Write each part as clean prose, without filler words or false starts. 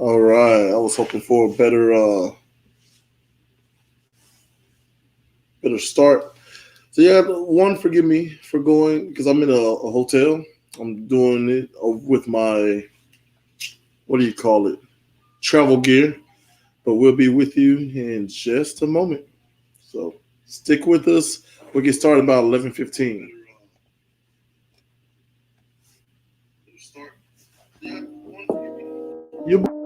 All right. I was hoping for a better start. So yeah, one, forgive me for going because I'm in a hotel. I'm doing it with my what do you call it? Travel gear. But we'll be with you in just a moment. So stick with us. We'll get started about 11:15. You'll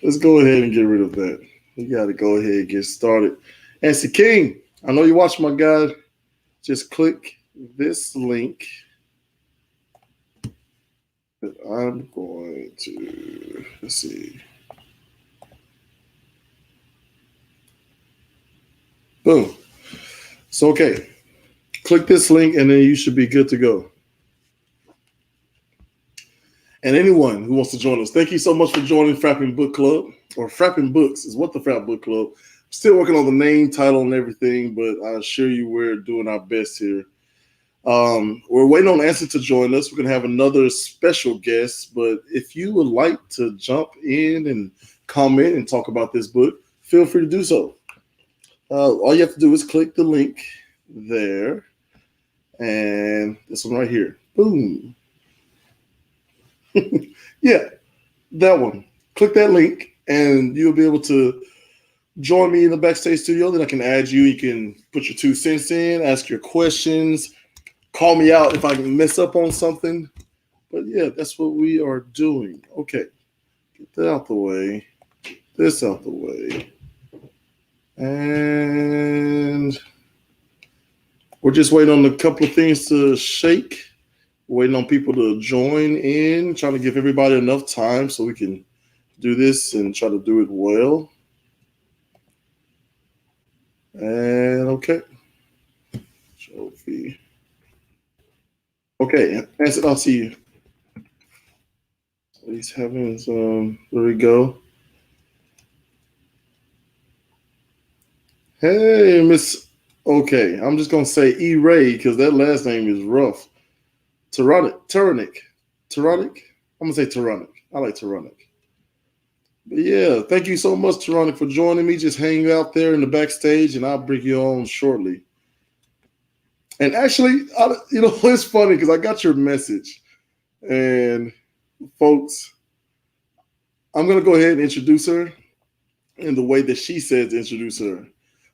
Let's go ahead and get rid of that. We got to go ahead and get started. Anson King, I know you watch my guide. Just click this link that I'm going to, let's see. Boom. So, okay. Click this link and then you should be good to go. And anyone who wants to join us, thank you so much for joining Frappin Book Club, or Frappin Books is what the Frapp Book Club. Still working on the name, title, and everything, but I assure you we're doing our best here. We're waiting on Anson to join us. We're going to have another special guest, but if you would like to jump in and comment and talk about this book, feel free to do so. All you have to do is click the link there, and this one right here. Boom. Yeah, that one. Click that link, and you'll be able to join me in the backstage studio. Then I can add you. You can put your 2 cents in, ask your questions, call me out if I can mess up on something. But yeah, that's what we are doing. Okay, get that out the way. Get this out the way. And we're just waiting on a couple of things to shake. Waiting on people to join in, trying to give everybody enough time so we can do this and try to do it well. And okay. Trophy. Okay, Anson, I'll see you. He's having some, there we go. Hey, Miss, okay, I'm just going to say E-Ray because that last name is rough. Tyrannic. I'm going to say Tyrannic. I like Tyrannic. But yeah, thank you so much, Tyrannic, for joining me. Just hang out there in the backstage, and I'll bring you on shortly. And actually, it's funny because I got your message. And folks, I'm going to go ahead and introduce her in the way that she said to introduce her.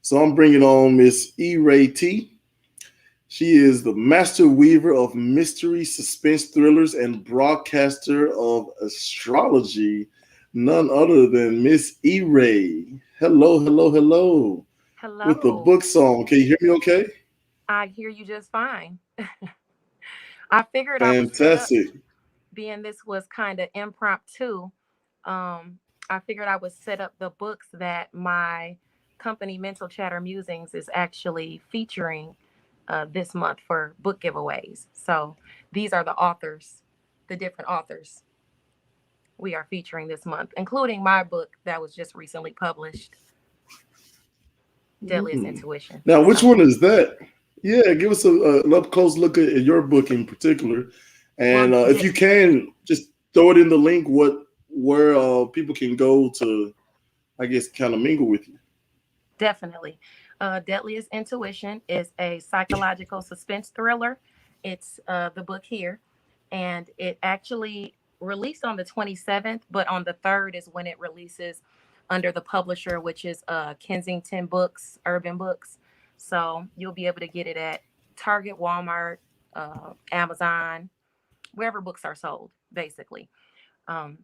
So I'm bringing on Miss E-Ray T. She is the master weaver of mystery, suspense thrillers, and broadcaster of astrology, none other than Miss E-Ray. Hello. Hello. With the book song. Can you hear me okay? I hear you just fine. I figured I was set up, Fantastic. being this was kind of impromptu. I figured I would set up the books that my company, Mental Chatter Musings, is actually featuring this month for book giveaways. So these are the authors, the different authors we are featuring this month, including my book that was just recently published, Deadliest Intuition. Now, which So, one is that? Yeah, give us a up close look at your book in particular, and well, if you can, just throw it in the link where people can go to, I guess, kind of mingle with you. definitely. Deadliest Intuition is a psychological suspense thriller. It's the book here, and it actually released on the 27th, but on the 3rd is when it releases under the publisher, which is Kensington Books, Urban Books. So you'll be able to get it at Target, Walmart, Amazon, wherever books are sold, basically. Um,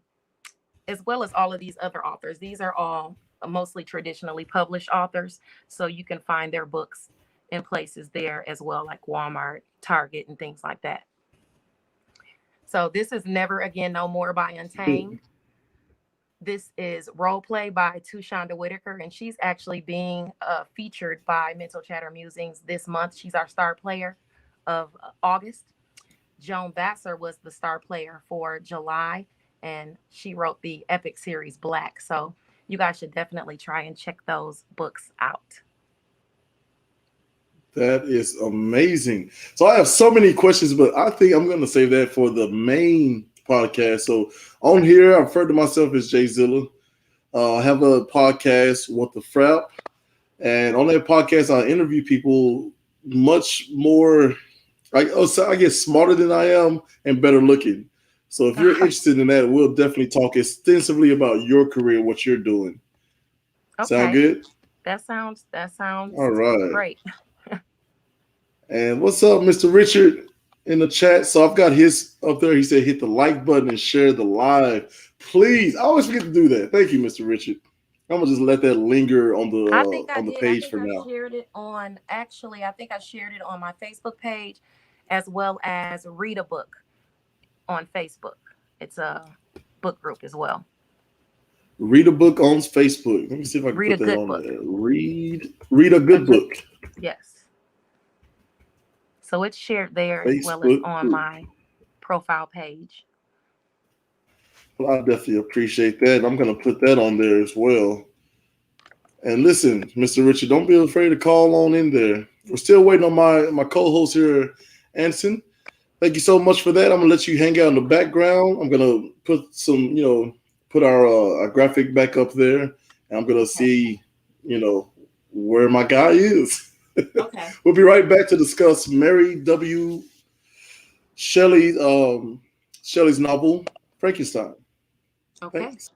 as well as all of these other authors. These are all mostly traditionally published authors, so you can find their books in places there as well, like Walmart, Target, and things like that. So this is Never Again No More by Untamed. This is Role Play by Tushonda Whitaker, and she's actually being featured by Mental Chatter Musings this month. She's our star player of August. Joan Vassar was the star player for July, and she wrote the epic series Black. So you guys should definitely try and check those books out. That is amazing. So I have so many questions, but I think I'm going to save that for the main podcast. So on here, I refer to myself as Jay Zilla. I have a podcast, What the Frap. And on that podcast, I interview people much more, I guess, smarter than I am and better looking. So if you're interested in that, we'll definitely talk extensively about your career, what you're doing. Sound Okay. good? That sounds All right. great. And what's up, Mr. Richard in the chat. So I've got his up there. He said hit the like button and share the live. Please. I always forget to do that. Thank you, Mr. Richard. I'm gonna just let that linger I think I on the did. I page think for I now. shared it on, actually, I think I shared it on my Facebook page as well as Read a Book on Facebook. It's a book group as well. Read a book on Facebook. Let me see if I can Read a put that good on book. there. Read a A good good, book. yes. So it's shared there as well as Facebook on group. my profile page. Well, I definitely appreciate that. I'm gonna put that on there as well. And listen, Mr. Richard, don't be afraid to call on in there. We're still waiting on my co-host here, Anson. Thank you so much for that. I'm gonna let you hang out in the background. I'm gonna put some, put our graphic back up there, and I'm gonna Okay. see, where my guy is. Okay. We'll be right back to discuss Mary Shelley, Shelley's novel Frankenstein. Okay. Thanks.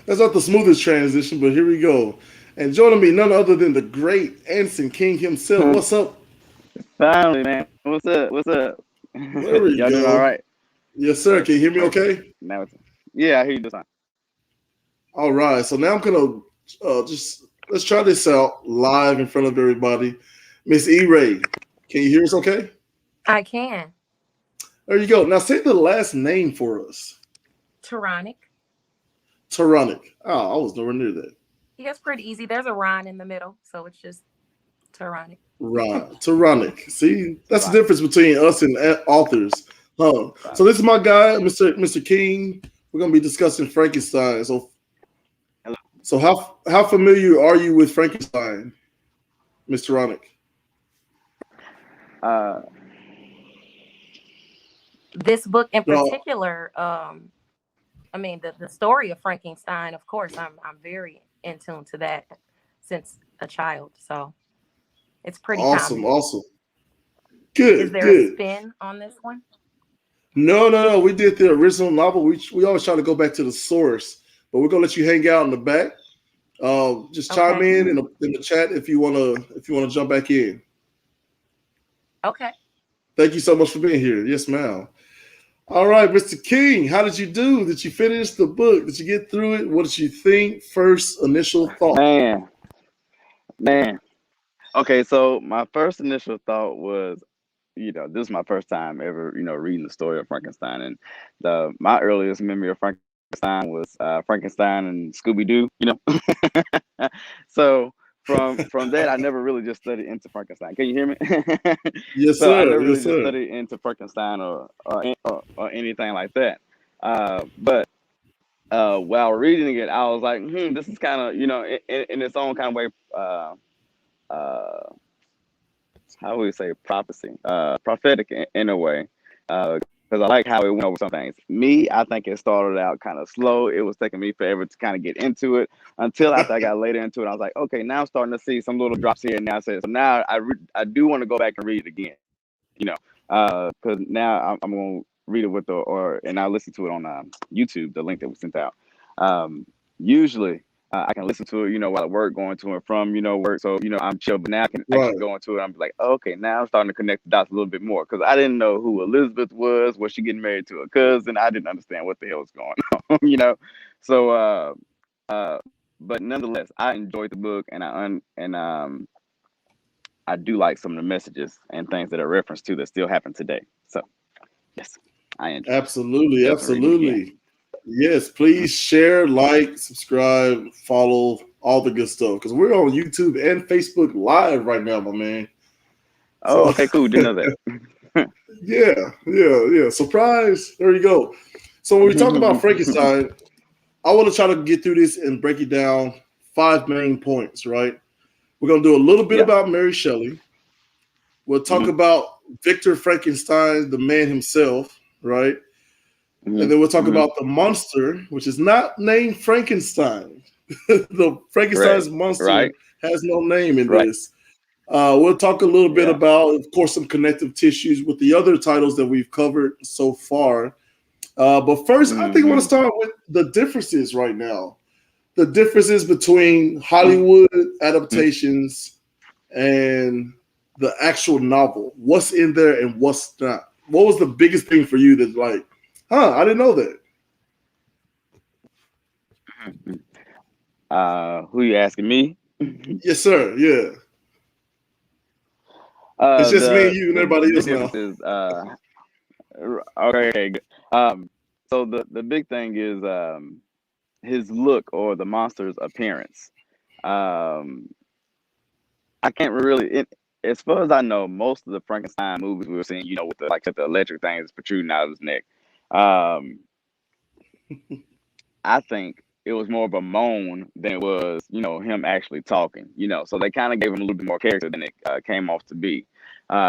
That's not the smoothest transition, but here we go. And joining me, none other than the great Anson King himself. What's up? Family, man. What's up? What's up? There we Y'all doing all go. right? Yes, sir. Can you hear me Perfect. okay? Now it's yeah, I hear you this time. All right. So now I'm gonna just let's try this out live in front of everybody. Miss E Ray, can you hear us okay? I can. There you go. Now say the last name for us. Tyrannic. Tyrannic. Oh, I was nowhere near that. Yeah, it's pretty easy. There's a Rhine in the middle, so it's just Tyrannic. Right. Tyrannic. See, that's the Right, difference between us and authors. Huh. right. So this is my guy, Mr. King. We're gonna be discussing Frankenstein. Hello. So how familiar are you with Frankenstein, Mr. Ronick? Uh, This book in No, particular, I mean the story of Frankenstein, of course, I'm very in tune to that since a child. So it's pretty awesome, common. awesome. Is Good, there a good. spin on this one? No, no, no. We did the original novel. We always try to go back to the source, but we're gonna let you hang out in the back. Just chime Okay. in mhm. in the chat if you wanna jump back in. Okay. Thank you so much for being here. Yes, ma'am. All right, Mr. King, how did you do? Did you finish the book? Did you get through it? What did you think? First initial thought. Man, man. Okay, so my first initial thought was, this is my first time ever, reading the story of Frankenstein, and the my earliest memory of Frankenstein was Frankenstein and Scooby Doo. So from that, I never really just studied into Frankenstein. Can you hear me? Yes, So I sir. never Yes, really just sir. studied into Frankenstein or anything like that. But while reading it, I was like, this is kind of, in its own kind of way. Uh, how would we say prophecy, prophetic in a way, because I like how it went over some things. Me, I think it started out kind of slow. It was taking me forever to kind of get into it until after I got later into it. I was like, okay, now I'm starting to see some little drops here and now. So now I do want to go back and read it again, you know, because now I'm going to read it and I'll listen to it on YouTube, the link that was sent out. Usually I can listen to it, while at work, going to and from, work. So, I'm chill, but now I can actually Right. go into it. I'm like, oh, okay, now I'm starting to connect the dots a little bit more because I didn't know who Elizabeth was. Was she getting married to a cousin? I didn't understand what the hell was going on, So, uh, but nonetheless, I enjoyed the book, and I do like some of the messages and things that are referenced to that still happen today. So, yes, I enjoyed it. Absolutely. Definitely read it again. Absolutely. Yes, please share, like, subscribe, follow, all the good stuff. Because we're on YouTube and Facebook Live right now, my man. Oh, So okay, cool. Didn't know that. yeah. Surprise. There you go. So when we talk about Frankenstein, I want to try to get through this and break it down five main points, right? We're gonna do a little bit Yeah. about Mary Shelley. We'll talk hmm about Victor Frankenstein, the man himself, right? hmm And then we'll talk hmm about the monster, which is not named Frankenstein. The Correct. Frankenstein's monster Right. has no name in Right. this. We'll talk a little bit Yeah. about, of course, some connective tissues with the other titles that we've covered so far. But first, I think I want to hmm start with the differences right now. The differences between Hollywood adaptations and the actual novel. What's in there and what's not? What was the biggest thing for you that's like, I didn't know that. Who you asking me? Yes, sir. Yeah. It's just me and The you and the everybody big else difference now. is okay, good. So the big thing is his look or the monster's appearance. Um, I can't really as far as I know, most of the Frankenstein movies we were seeing, with the electric things protruding out of his neck. Um, I think it was more of a moan than it was, him actually talking. So they kind of gave him a little bit more character than it came off to be.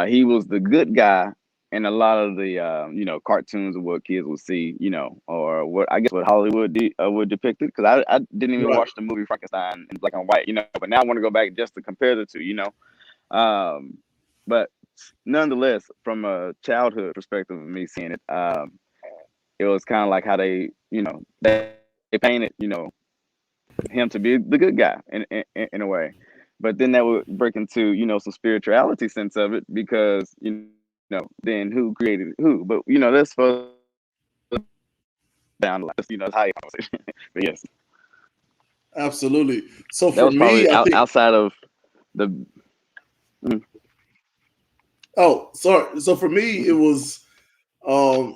He was the good guy in a lot of the, cartoons of what kids would see, or what I guess what Hollywood would depict it. Because I didn't even Right. watch the movie Frankenstein in black and white, but now I want to go back just to compare the two. Um, but nonetheless, from a childhood perspective of me seeing it, it was kind of like how they painted, him to be the good guy in a way. But then that would break into, some spirituality sense of it because, then who created who? But, that's for down the line. It's high conversation. But yes, Absolutely. So that for was probably me, I think, outside of the. Mm, oh, sorry. So for me, it was, the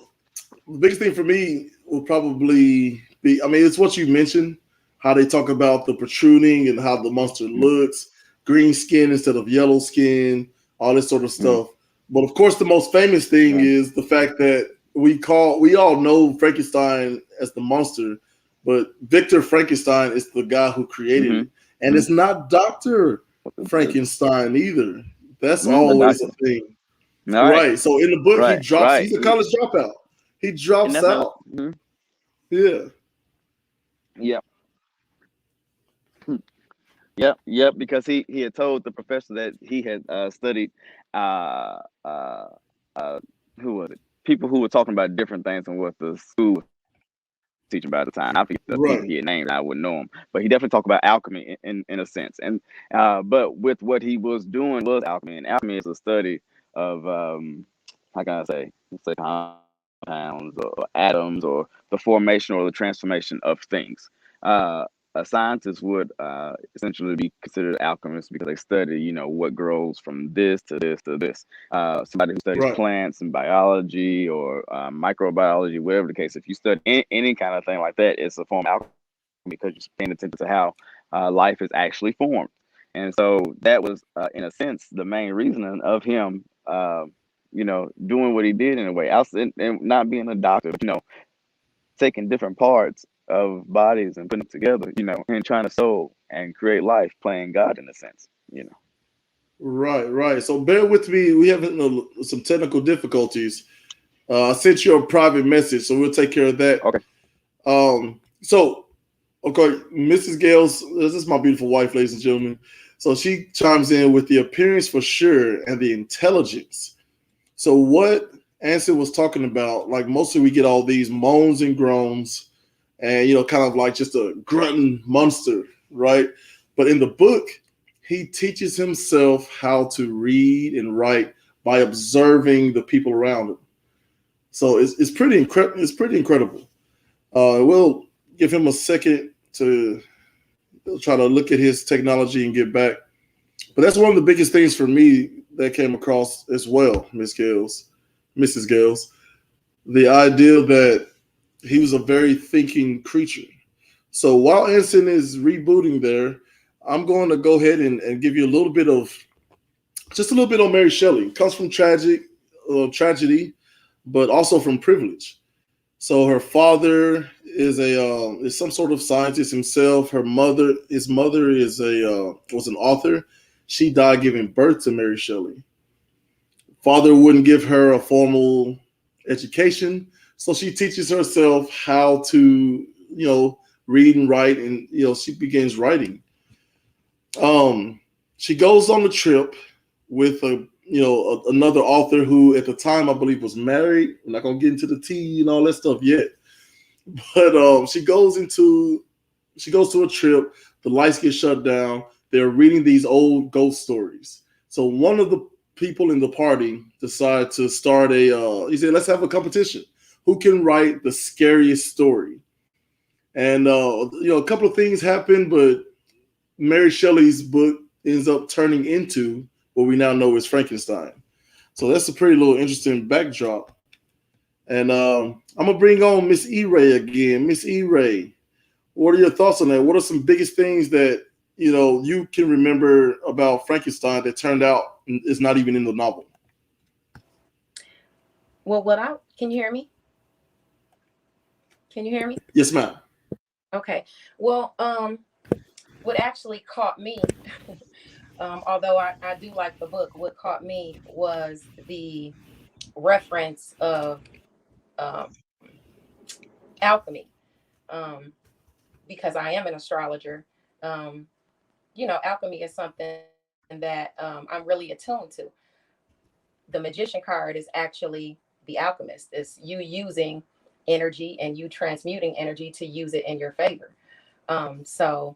biggest thing for me would probably I mean, it's what you mentioned, how they talk about the protruding and how the monster looks, green skin instead of yellow skin, all this sort of Mm, stuff. But of course, the most famous thing right. is the fact that we all know Frankenstein as the monster, but Victor Frankenstein is the guy who created Mm-hmm. it, and Mm, it's not Doctor Frankenstein either. That's the always a doctor. thing, All right. right? So in the book, he Right. drops. Right. He's a college dropout. He And drops that's not. out. Yeah, Yep. Yep. Yep. Because he had told the professor that he had studied uh uh uh who was it? People who were talking about different things than what the school was teaching about at the time. I forget the people he had named. I wouldn't know him, but he definitely talked about alchemy in a sense. And but with what he was doing was alchemy, and alchemy is a study of how can I say? Let's say compounds or atoms or the formation or the transformation of things. Uh, a scientist would essentially be considered alchemists because they study, what grows from this to this to this. Somebody who studies right, plants and biology or microbiology, whatever the case, if you study any kind of thing like that, it's a form of alchemy because you're paying attention to how life is actually formed. And so that was, in a sense, the main reasoning of him, doing what he did in a way, and not being a doctor, but, taking different parts of bodies and putting them together, and trying to soul and create life, playing God in a sense. right. So bear with me. We have some technical difficulties. I sent you a private message, so we'll take care of that. Okay. So okay, Mrs. Gales, this is my beautiful wife, ladies and gentlemen. So she chimes in with the appearance for sure and the intelligence. So what Anson was talking about, like mostly we get all these moans and groans, and kind of like just a grunting monster, right? But in the book, he teaches himself how to read and write by observing the people around him. So it's pretty incredible. It's pretty incredible. We'll give him a second to try to look at his technology and get back. But that's one of the biggest things for me that came across as well, Mrs. Gales. The idea that he was a very thinking creature. So while Anson is rebooting there, I'm going to go ahead and give you a little bit of just a little bit on Mary Shelley. It comes from tragedy, but also from privilege. So her father is some sort of scientist himself. His mother was an author. She died giving birth to Mary Shelley. Father wouldn't give her a formal education, so she teaches herself how to read and write, and she begins writing. She goes on the trip with another author who at the time I believe was married. I'm not gonna get into the tea and all that stuff yet, but she goes to a trip. The lights get shut down. They're reading these old ghost stories. So one of the people in the party decide to start he said, let's have a competition. Who can write the scariest story? And a couple of things happen, but Mary Shelley's book ends up turning into what we now know as Frankenstein. So that's a pretty little interesting backdrop. And I'm gonna bring on Miss E Ray again. Miss E Ray, what are your thoughts on that? What are some biggest things that you can remember about Frankenstein that turned out is not even in the novel? Well, can you hear me? Can you hear me? Yes, ma'am. Okay. Well, what actually caught me, although I do like the book, what caught me was the reference of um, alchemy, um, because I am an astrologer. Um, alchemy is something that I'm really attuned to. The magician card is actually the alchemist. It's you using energy and you transmuting energy to use it in your favor. So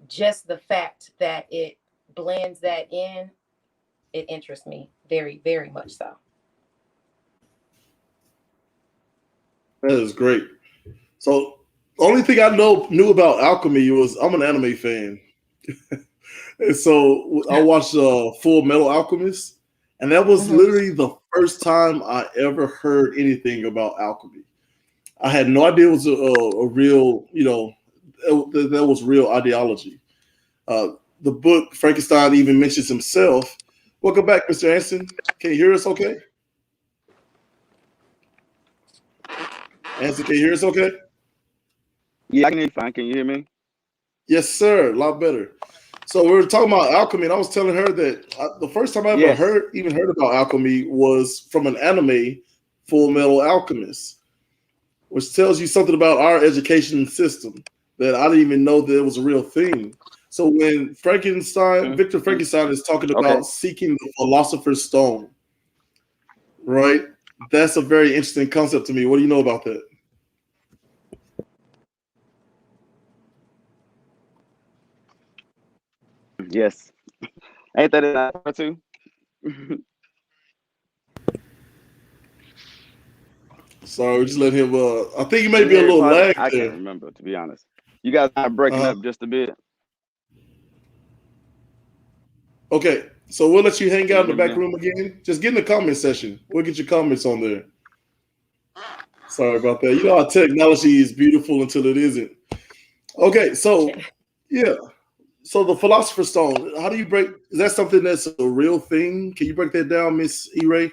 just the fact that it blends that in, it interests me very, very much so. That is great. So only thing I knew about alchemy was I'm an anime fan. And so I watched Full Metal Alchemist, and that was Hmm. literally the first time I ever heard anything about alchemy. I had no idea it was a real, that was real ideology. Uh, the book Frankenstein even mentions himself. Welcome back, Mr. Anson. Can you hear us? Okay, Anson, can you hear us? Okay. Yeah, I can hear you fine. Can you hear me? Yes, sir. A lot better. So we were talking about alchemy, and I was telling her that the first time I ever Yes. heard about alchemy was from an anime, Full Metal Alchemist, which tells you something about our education system that I didn't even know that it was a real thing. So when Mm-hmm. Victor Frankenstein is talking Okay. about seeking the philosopher's stone, right? That's a very interesting concept to me. What do you know about that? Yes. Ain't that in part two? Sorry, we just let him. I think it may In be a Mary little Poppins? lag I can't there. remember, to be honest. You guys are breaking Uh, up just a bit. okay, so we'll let you hang Can out you in the hear me back now? room again. Just get in the comment section. We'll get your comments on there. Sorry about that. You know, our technology is beautiful until it isn't. Okay, so yeah. So the Philosopher's Stone, how do you break? Is that something that's a real thing? Can you break that down, Miss E. Ray?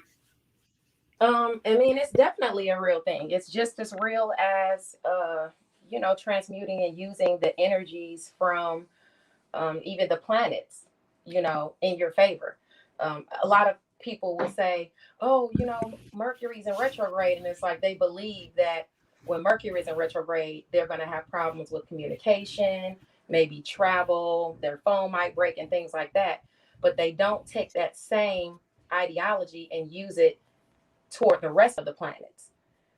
I mean, it's definitely a real thing. It's just as real as transmuting and using the energies from even the planets, in your favor. A lot of people will say, oh, Mercury's in retrograde. And it's like they believe that when Mercury's in retrograde, they're going to have problems with communication, maybe travel, their phone might break, and things like that. But they don't take that same ideology and use it toward the rest of the planets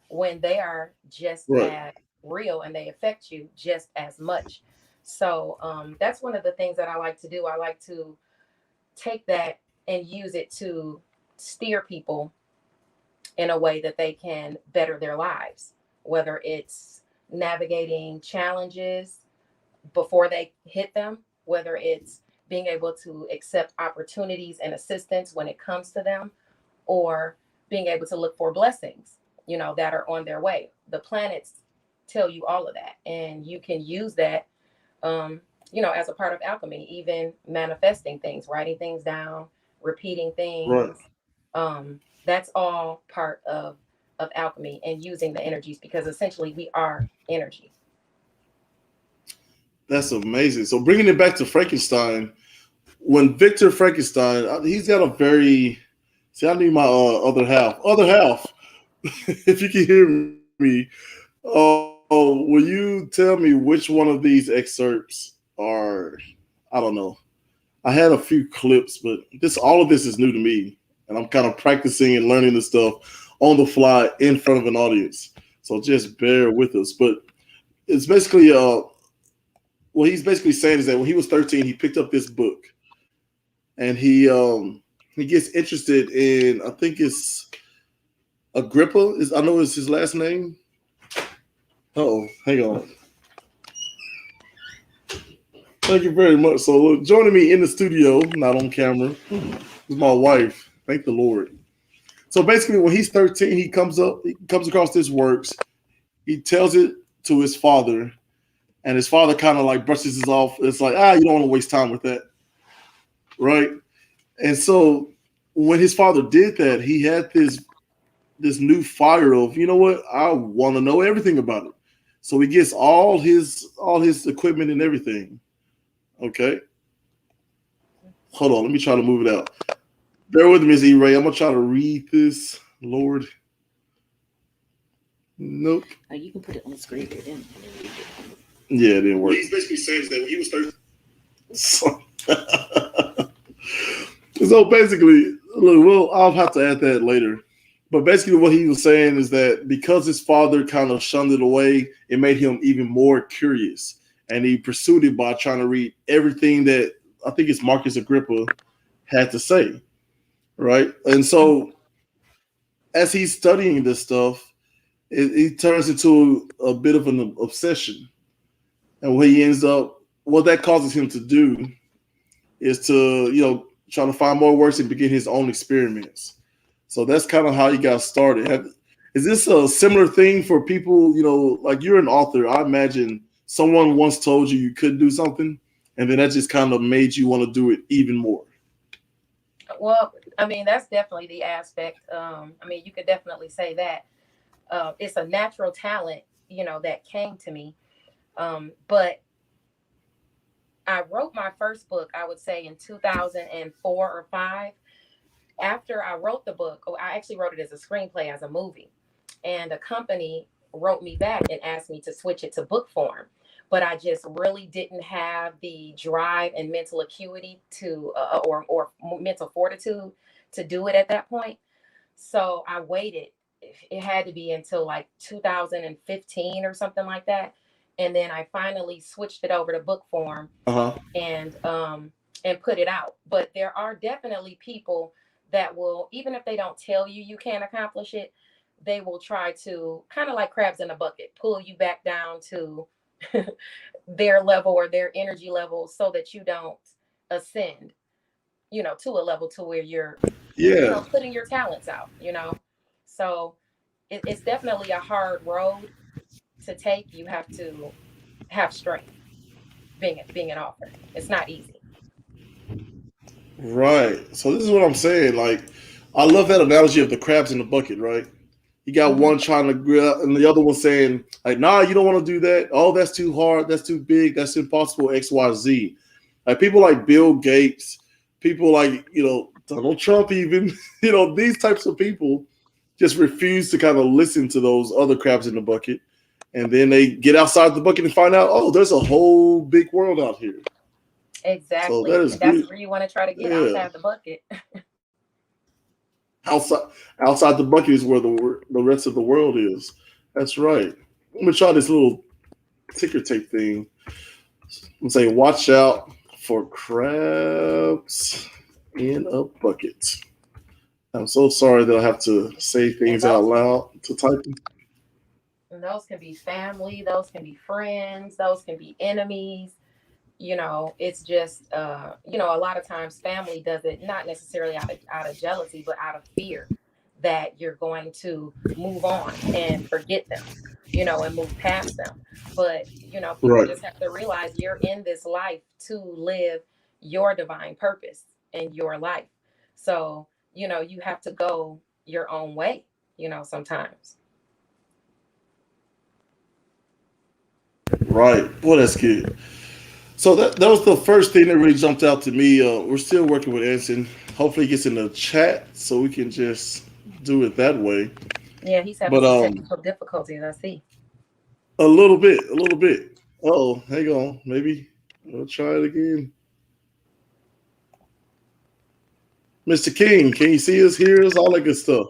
when they are just Right. as real and they affect you just as much. So that's one of the things that I like to do. I like to take that and use it to steer people in a way that they can better their lives, whether it's navigating challenges before they hit them, whether it's being able to accept opportunities and assistance when it comes to them, or being able to look for blessings, that are on their way. The planets tell you all of that, and you can use that, as a part of alchemy, even manifesting things, writing things down, repeating Right. things. That's all part of alchemy and using the energies because essentially we are energy. That's amazing. So bringing it back to Frankenstein, when Victor Frankenstein, he's got a very. See, I need my other half. Other half, if you can hear me. Oh, will you tell me which one of these excerpts are? I don't know. I had a few clips, but all of this is new to me, and I'm kind of practicing and learning this stuff on the fly in front of an audience. So just bear with us. But it's basically what he's basically saying is that when he was 13, he picked up this book, and he gets interested in, I think it's Agrippa. I know it's his last name. Oh, hang on. Thank you very much. So joining me in the studio, not on camera, is my wife. Thank the Lord. So basically, when he's 13, he comes across this works. He tells it to his father, and his father kind of like brushes it off. It's like, you don't want to waste time with that, right? And so when his father did that, he had this new fire of, you know what, I want to know everything about it. So he gets all his equipment and everything. Okay, hold on, let me try to move it out. Bear with me, Ms. E-Ray. I'm gonna try to read this. Lord, nope. You can put it on the screen for them. Yeah, it didn't work. What he's basically saying is that when he was 13. So basically, look, I'll have to add that later. But basically, what he was saying is that because his father kind of shunned it away, it made him even more curious, and he pursued it by trying to read everything that I think it's Marcus Agrippa had to say, right? And so, as he's studying this stuff, it turns into a bit of an obsession, and what that causes him to do is to, try to find more works and begin his own experiments. So that's kind of how he got started. Is this a similar thing for people? Like you're an author. I imagine someone once told you could do something, and then that just kind of made you want to do it even more. Well, I mean, that's definitely the aspect. I mean, you could definitely say that. It's a natural talent, that came to me. But I wrote my first book, I would say in 2004 or 5. After I wrote the book, I actually wrote it as a screenplay, as a movie. And a company wrote me back and asked me to switch it to book form. But I just really didn't have the drive and mental acuity or mental fortitude to do it at that point. So I waited. It had to be until like 2015 or something like that. And then I finally switched it over to book form Uh huh. and put it out. But there are definitely people that will, even if they don't tell you you can't accomplish it, they will try to, kind of like crabs in a bucket, pull you back down to their level or their energy level so that you don't ascend, to a level to where you're, Yeah. putting your talents out. So it's definitely a hard road to take. You have to have strength being an author. It's not easy. Right. So this is what I'm saying. Like, I love that analogy of the crabs in the bucket. Right. You got Hmm. one trying to grill, and the other one saying, like, nah, you don't want to do that. Oh, that's too hard. That's too big. That's impossible. X, Y, Z. Like people like Bill Gates, people like Donald Trump, even these types of people just refuse to kind of listen to those other crabs in the bucket, and then they get outside the bucket and find out, oh, there's a whole big world out here. So that Exactly. is And that's good. where you want to try to get Yeah, outside the bucket. outside outside the bucket is where the rest of the world is. That's right. Let me try this little ticker tape thing. I'm saying, watch out for crabs in a bucket. I'm so sorry that I have to say And things out loud to type. those can be family, those can be friends, those can be enemies. It's just a lot of times family does it not necessarily out of jealousy, but out of fear that you're going to move on and forget them, and move past them. But people Right, just have to realize you're in this life to live your divine purpose in your life. So you have to go your own way, sometimes. right. Boy, that's good. So that was the first thing that really jumped out to me. We're still working with Anson. Hopefully, he gets in the chat so we can just do it that way. Yeah, he's having But some technical difficulties, I see. a little bit, a little bit. Oh, hang on. Maybe we'll try it again. Mr. King, can you see us, hear us, all that good stuff?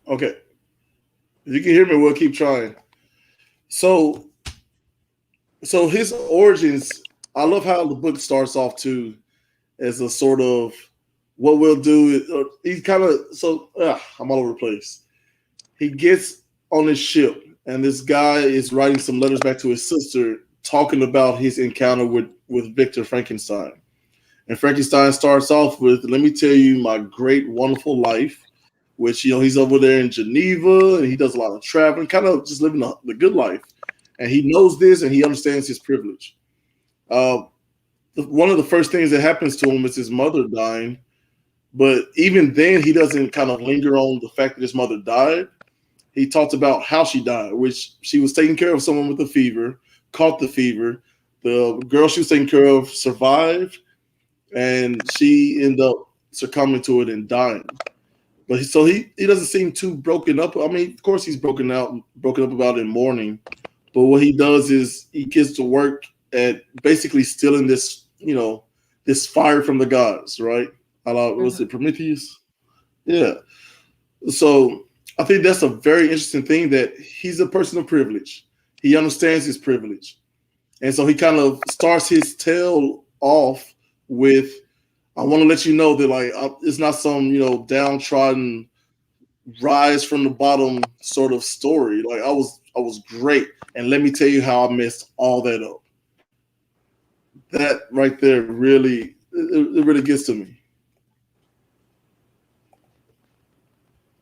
Okay. If you can hear me, we'll keep trying. So, so his origins. I love how the book starts off too, as a sort of what we'll do. He's kind of I'm all over the place. He gets on his ship, and this guy is writing some letters back to his sister, talking about his encounter with Victor Frankenstein. And Frankenstein starts off with, "Let me tell you my great, wonderful life," which he's over there in Geneva, and he does a lot of traveling, kind of just living the good life. And he knows this, and he understands his privilege. Uh, One of the first things that happens to him is his mother dying. But even then, he doesn't kind of linger on the fact that his mother died. He talks about how she died, which she was taking care of someone with a fever, caught the fever. The girl she was taking care of survived, and she ended up succumbing to it and dying. But he doesn't seem too broken up. I mean, of course he's broken up about it in mourning. But what he does is he gets to work at basically stealing this fire from the gods, right? Was Hmm. it Prometheus? Yeah. So I think that's a very interesting thing, that he's a person of privilege. He understands his privilege. And so he kind of starts his tale off with, "I want to let you know that it's not some downtrodden rise from the bottom sort of story. Like I was great, and let me tell you how I messed all that up." That right there really it really gets to me.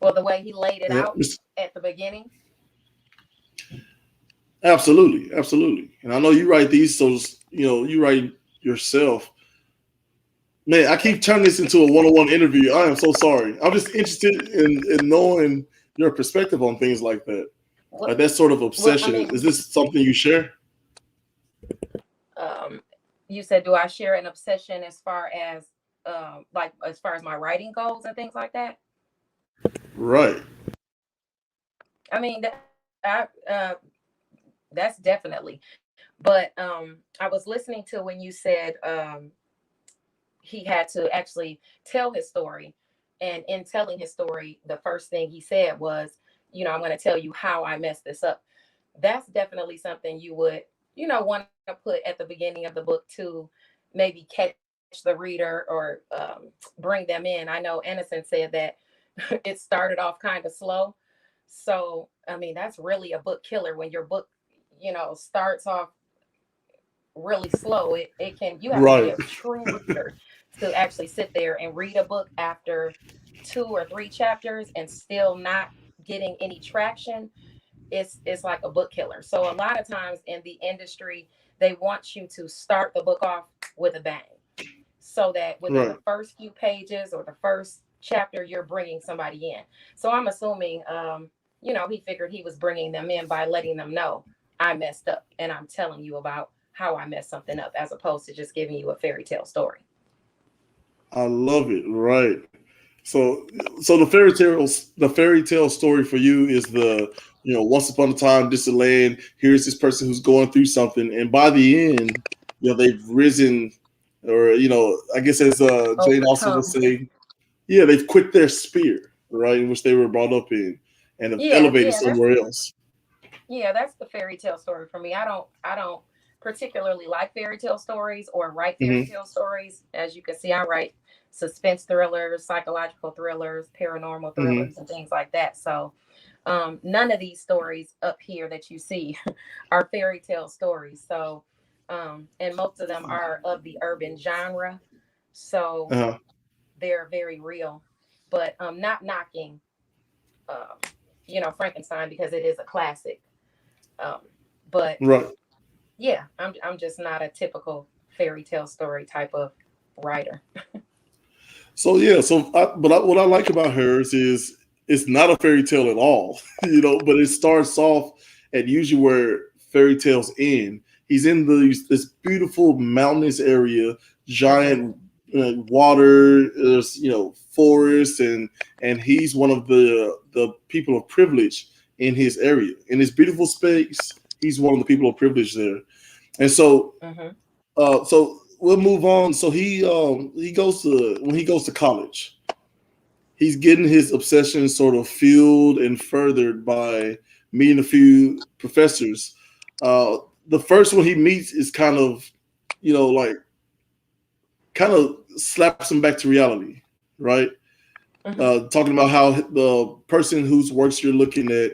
Well, the way he laid it Yeah, out at the beginning. absolutely, absolutely. And I know you write these, so you write yourself. Man, I keep turning this into a one-on-one interview. I am so sorry. I'm just interested in knowing your perspective on things like that. Like Well, that sort of well, I obsession. mean, Is this something you share? um, you said, do I share an obsession as far as like as far as my writing goals and things like that? Right. I mean, that's definitely. But I was listening to when you said he had to actually tell his story, and in telling his story, the first thing he said was, I'm going to tell you how I messed this up. That's definitely something you would, want to put at the beginning of the book to maybe catch the reader or bring them in. I know Anson said that it started off kind of slow. So, I mean, that's really a book killer when your book, starts off really slow. It can, you have to be Right. a true reader to actually sit there and read a book after 2 or 3 chapters and still not getting any traction. It's like a book killer. So a lot of times in the industry, they want you to start the book off with a bang, so that within Right. the first few pages or the first chapter, you're bringing somebody in. So I'm assuming, he figured he was bringing them in by letting them know I messed up, and I'm telling you about how I messed something up, as opposed to just giving you a fairy tale story. I love it. Right. So so the fairy tale story for you is once upon a time Disneyland, here's this person who's going through something, and by the end, they've risen, or I guess as Jane Austen would Overcome. say, yeah, they've quit their sphere, right, in which they were brought up in, and have Yeah, elevated yeah, that's somewhere else. that's the fairy tale story for me. I don't particularly like fairy tale stories or write fairy Hmm. tale stories. As you can see, I write suspense thrillers, psychological thrillers, paranormal Hmm. thrillers, and things like that. So none of these stories up here that you see are fairy tale stories. So and most of them are of the urban genre. So Uh-huh. they're very real, but not knocking, um, Frankenstein, because it is a classic. Um, but Right. yeah, I'm just not a typical fairy tale story type of writer. So yeah, what I like about hers is it's not a fairy tale at all, but it starts off at usually where fairy tales end. He's in this beautiful mountainous area, Hmm. giant water, there's forest, and he's one of the people of privilege in his area, in this beautiful space. He's one of the people of privilege there, and Hmm. so we'll move on. So he goes to college. He's getting his obsession sort of fueled and furthered by meeting a few professors. Uh, the first one he meets is like kind of slaps him back to reality, right? Hmm. Talking about how the person whose works you're looking at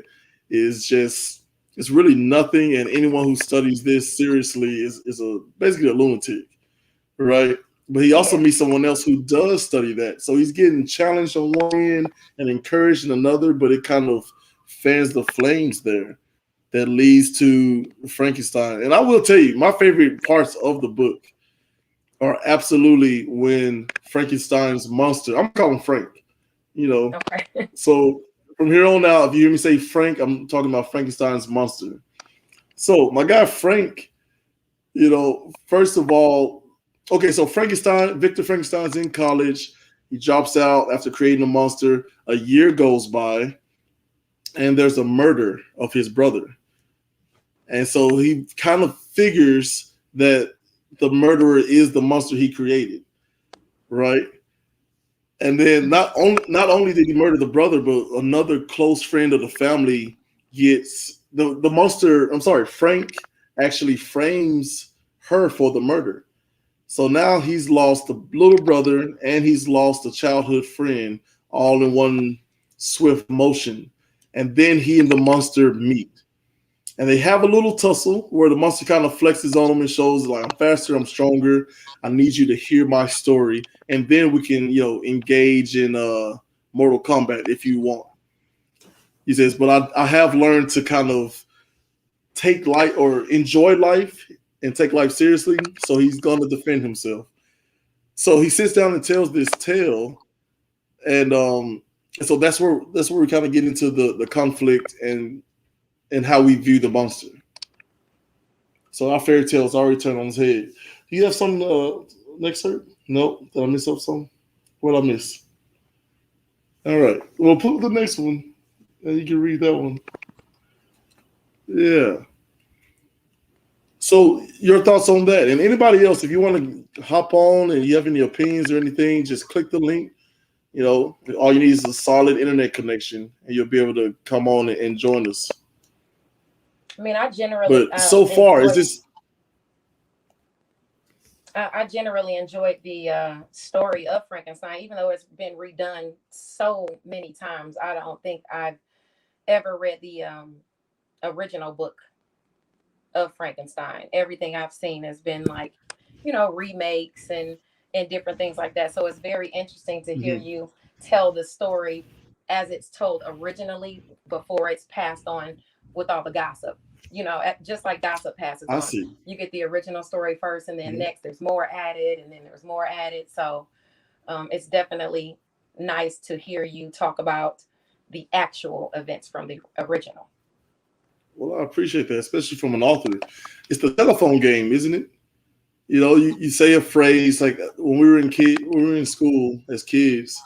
is just it's really nothing, and anyone who studies this seriously is basically a lunatic, right? But he also Yeah. meets someone else who does study that. So he's getting challenged on one end and encouraged in another, but it kind of fans the flames there that leads to Frankenstein. And I will tell you, my favorite parts of the book are absolutely when Frankenstein's monster, I'm calling Frank, you know. Okay. So from here on out, if you hear me say Frank, I'm talking about Frankenstein's monster. So my guy Frank, first of all, okay, so Victor Frankenstein's in college. He drops out after creating a monster. A year goes by, and there's a murder of his brother. And so he kind of figures that the murderer is the monster he created, right? And then Hmm. not only did he murder the brother, but another close friend of the family gets the monster. I'm sorry, Frank actually frames her for the murder. So now he's lost a little brother and he's lost a childhood friend all in one swift motion. And then he and the monster meet. and they have a little tussle where the monster kind of flexes on him and shows like I'm faster, I'm stronger. I need you to hear my story, and then we can engage in Mortal Kombat if you want. He says, but I have learned to kind of take life or enjoy life and take life seriously. So he's going to defend himself. So he sits down and tells this tale, and so that's where we kind of get into the conflict and how we view the monster. So our fairy tale's already turned on his head. Do you have some next, sir? No, did I miss up some? What did I miss? All right. Well, put the next one, and you can read that one. Yeah. So your thoughts on that, and anybody else, if you want to hop on and you have any opinions or anything, just click the link. All you need is a solid internet connection, and you'll be able to come on and join us. I mean, I generally But so far, is this? I generally enjoyed the story of Frankenstein, even though it's been redone so many times. I don't think I've ever read the original book of Frankenstein. Everything I've seen has been like, remakes and different things like that. So it's very interesting to hear you tell the story as it's told originally before it's passed on with all the gossip. Just like gossip passes I on. see. You get the original story first, and then next there's more added, and then there's more added. So it's definitely nice to hear you talk about the actual events from the original. Well, I appreciate that, especially from an author. It's the telephone game, isn't it? You say a phrase like when we were in school as kids.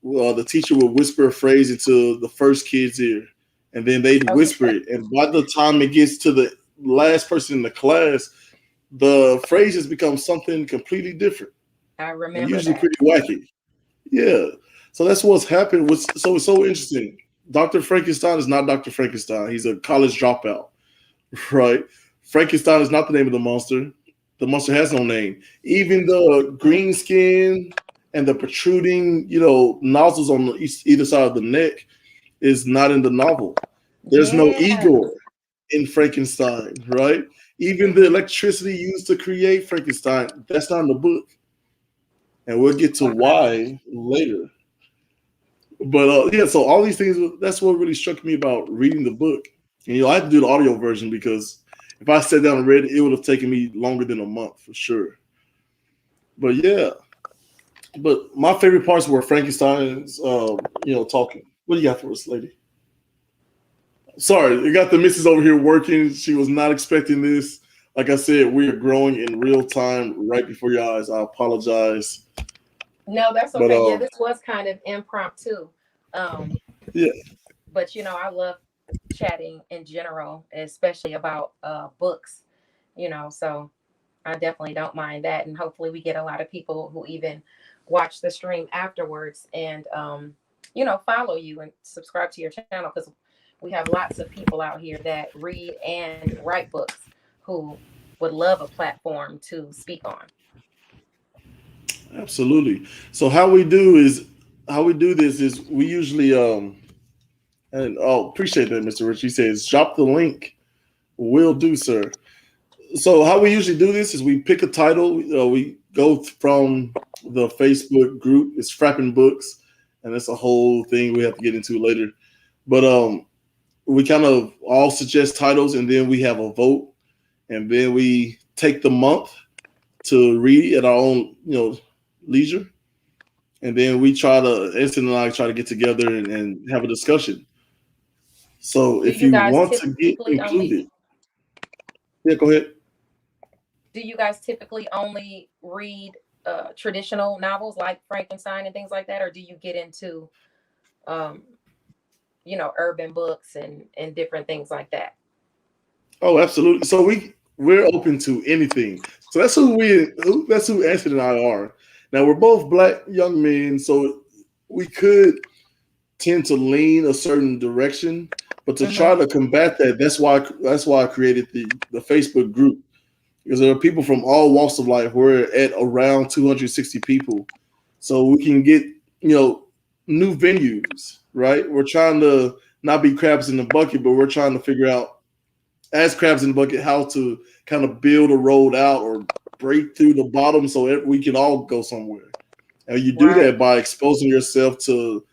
Well, the teacher would whisper a phrase into the first kid's ear, and then they'd whisper it. And by the time it gets to the last person in the class, the phrase has become something completely different. I remember And usually that. pretty wacky. Yeah. So that's what's happened. So it's so interesting. Dr. Frankenstein is not Dr. Frankenstein. He's a college dropout, right? Frankenstein is not the name of the monster. The monster has no name. Even the green skin and the protruding, nozzles on either side of the neck is not in the novel. There's no Igor in Frankenstein, right? Even the electricity used to create Frankenstein, that's not in the book. And we'll get to why later. But yeah, so all these things, that's what really struck me about reading the book. And I had to do the audio version because if I sat down and read it, it would have taken me longer than a month for sure. But yeah. But my favorite parts were Frankenstein's talking. What do you got for us, lady? Sorry, you got the missus over here working. She was not expecting this. Like I said, we are growing in real time right before your eyes. I apologize. No, that's okay. Yeah, this was kind of impromptu. Yeah. But I love chatting in general, especially about books. So I definitely don't mind that, and hopefully we get a lot of people who even watch the stream afterwards and follow you and subscribe to your channel, because we have lots of people out here that read and write books who would love a platform to speak on. Absolutely. So how we do this is we usually appreciate that, Mr. Rich. He says drop the link. Will do, sir. So how we usually do this is we pick a title. We go from the Facebook group. It's Frappin Books, and that's a whole thing we have to get into later. But we kind of all suggest titles, and then we have a vote, and then we take the month to read at our own leisure, and then we Anson and I try to get together and have a discussion. So if you want to get included, yeah, go ahead. Do you guys typically only read traditional novels like Frankenstein and things like that, or do you get into urban books and different things like that? Oh, absolutely. So we're open to anything. So that's who Anson and I are. Now we're both Black young men, so we could tend to lean a certain direction, but to try to combat that, that's why I created the Facebook group, because there are people from all walks of life. We're at around 260 people, so we can get new venues, right? We're trying to not be crabs in the bucket, but we're trying to figure out as crabs in the bucket, how to kind of build a road out or break through the bottom so we can all go somewhere. And you do Right. that by exposing yourself to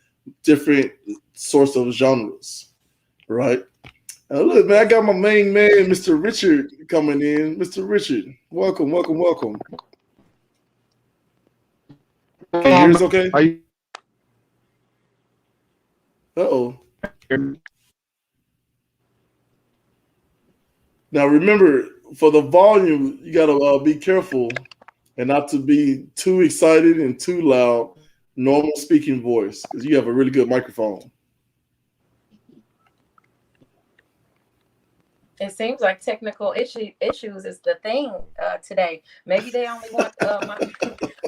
different sorts of genres, right? Look, man, I got my main man, Mr. Richard, coming in. Mr. Richard, welcome, welcome, welcome. Can you hear us okay? Uh-oh. Now, remember, for the volume, you got to be careful and not to be too excited and too loud. Normal speaking voice, because you have a really good microphone. It seems like technical issues is the thing today. Maybe they only want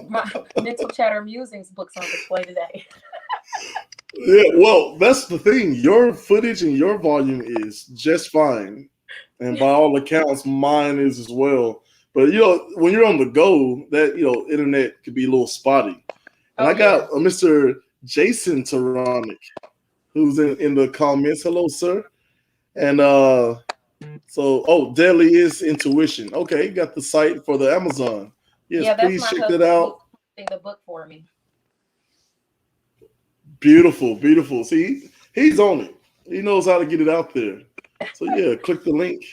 my mental chatter musings books on display today. Yeah, well, that's the thing. Your footage and your volume is just fine. And by all accounts, mine is as well. But when you're on the go, that internet could be a little spotty. And I got Mr. Jason Taronic, who's in the comments. Hello, sir. And Deadly is Intuition. Okay, got the site for the Amazon. Yes, yeah, please check that out. The book for me. Beautiful, beautiful. See, he's on it. He knows how to get it out there. So yeah, click the link.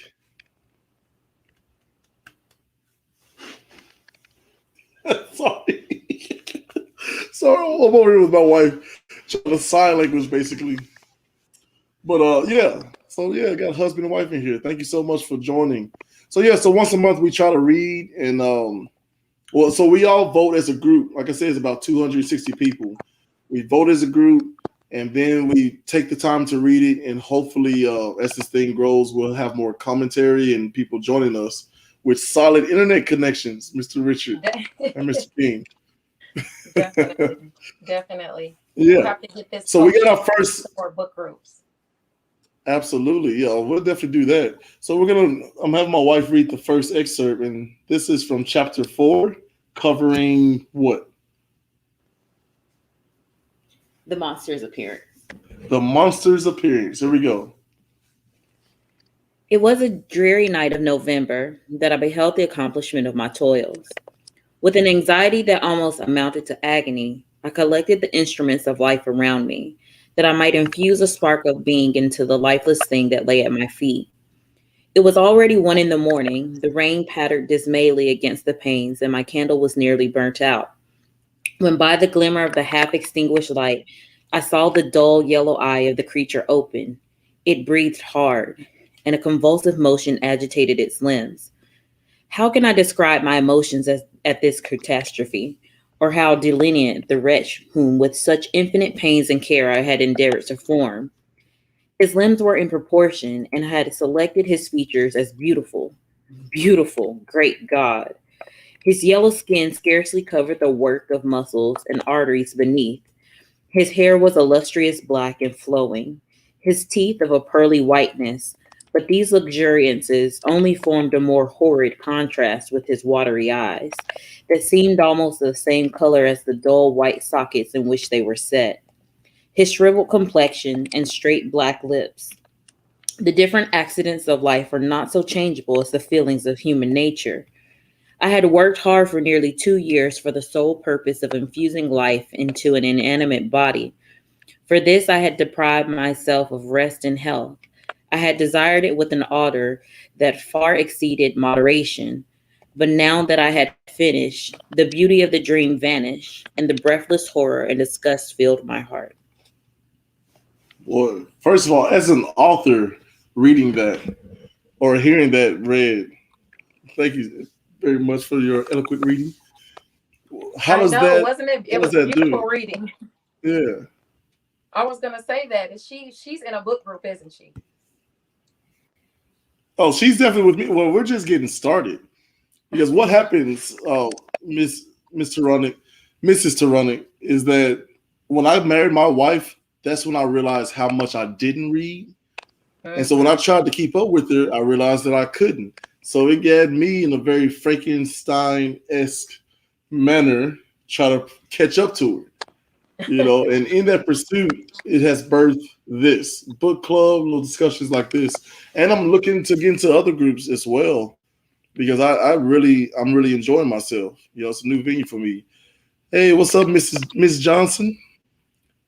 Sorry, I'm over here with my wife trying to sign language basically. But yeah. So yeah, I got husband and wife in here. Thank you so much for joining. So yeah, so once a month we try to read and so we all vote as a group. Like I said, it's about 260 people. We vote as a group and then we take the time to read it, and hopefully as this thing grows, we'll have more commentary and people joining us with solid internet connections, Mr. Richard and Mr. King. Definitely. Yeah. We'll have to get this so we got our first for book groups. Absolutely, yeah, we'll definitely do that. So I'm having my wife read the first excerpt, and this is from chapter 4, covering what? The monster's appearance. The monster's appearance. Here we go. It was a dreary night of November that I beheld the accomplishment of my toils. With an anxiety that almost amounted to agony, I collected the instruments of life around me, that I might infuse a spark of being into the lifeless thing that lay at my feet. It was already 1 a.m. The rain pattered dismally against the panes, and my candle was nearly burnt out, when by the glimmer of the half-extinguished light, I saw the dull yellow eye of the creature open. It breathed hard, and a convulsive motion agitated its limbs. How can I describe my emotions at this catastrophe, or how delineate the wretch whom with such infinite pains and care I had endeavored to form? His limbs were in proportion, and I had selected his features as beautiful, beautiful, great God. His yellow skin scarcely covered the work of muscles and arteries beneath. His hair was a lustrous black and flowing, his teeth of a pearly whiteness, but these luxuriances only formed a more horrid contrast with his watery eyes, that seemed almost the same color as the dull white sockets in which they were set. His shriveled complexion and straight black lips. The different accidents of life are not so changeable as the feelings of human nature. I had worked hard for nearly 2 years for the sole purpose of infusing life into an inanimate body. For this, I had deprived myself of rest and health. I had desired it with an ardor that far exceeded moderation. But now that I had finished, the beauty of the dream vanished, and the breathless horror and disgust filled my heart. Well, first of all, as an author reading that or hearing that read, thank you very much for your eloquent reading. How does that? Wasn't it? It was beautiful reading. Yeah. I was gonna say that. She's in a book group, isn't she? Oh, she's definitely with me. Well, we're just getting started. Because what happens, Mrs. Taronic, is that when I married my wife, that's when I realized how much I didn't read. And so when I tried to keep up with her, I realized that I couldn't. So it had me in a very Frankenstein-esque manner try to catch up to her. And in that pursuit, it has birthed this book club, little discussions like this, and I'm looking to get into other groups as well because I'm really enjoying myself. It's a new venue for me. Hey, what's up, Miss Johnson,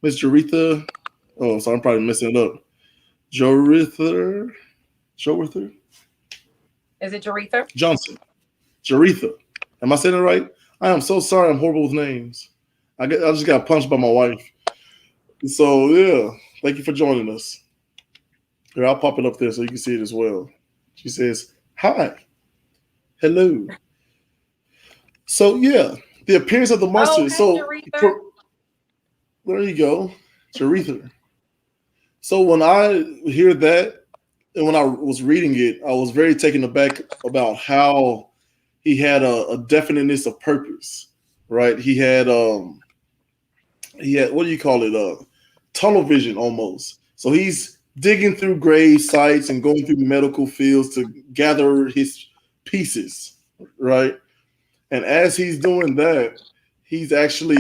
Miss Joretha? Oh, sorry, I'm probably messing it up. Joretha, Joretha Is it Jaretha? Johnson, Joretha. Am I saying it right? I am so sorry. I'm horrible with names. I just got punched by my wife. So yeah, thank you for joining us. Here, I'll pop it up there so you can see it as well. She says, "Hi, hello." So yeah, the appearance of the Oh, monster. hey, So Jaretha. for, there you go, Jaretha. So when I hear that, and when I was reading it, I was very taken aback about how he had a definiteness of purpose, right? He had what do you call it? Tunnel vision almost. So he's digging through grave sites and going through medical fields to gather his pieces, right? And as he's doing that, he's actually,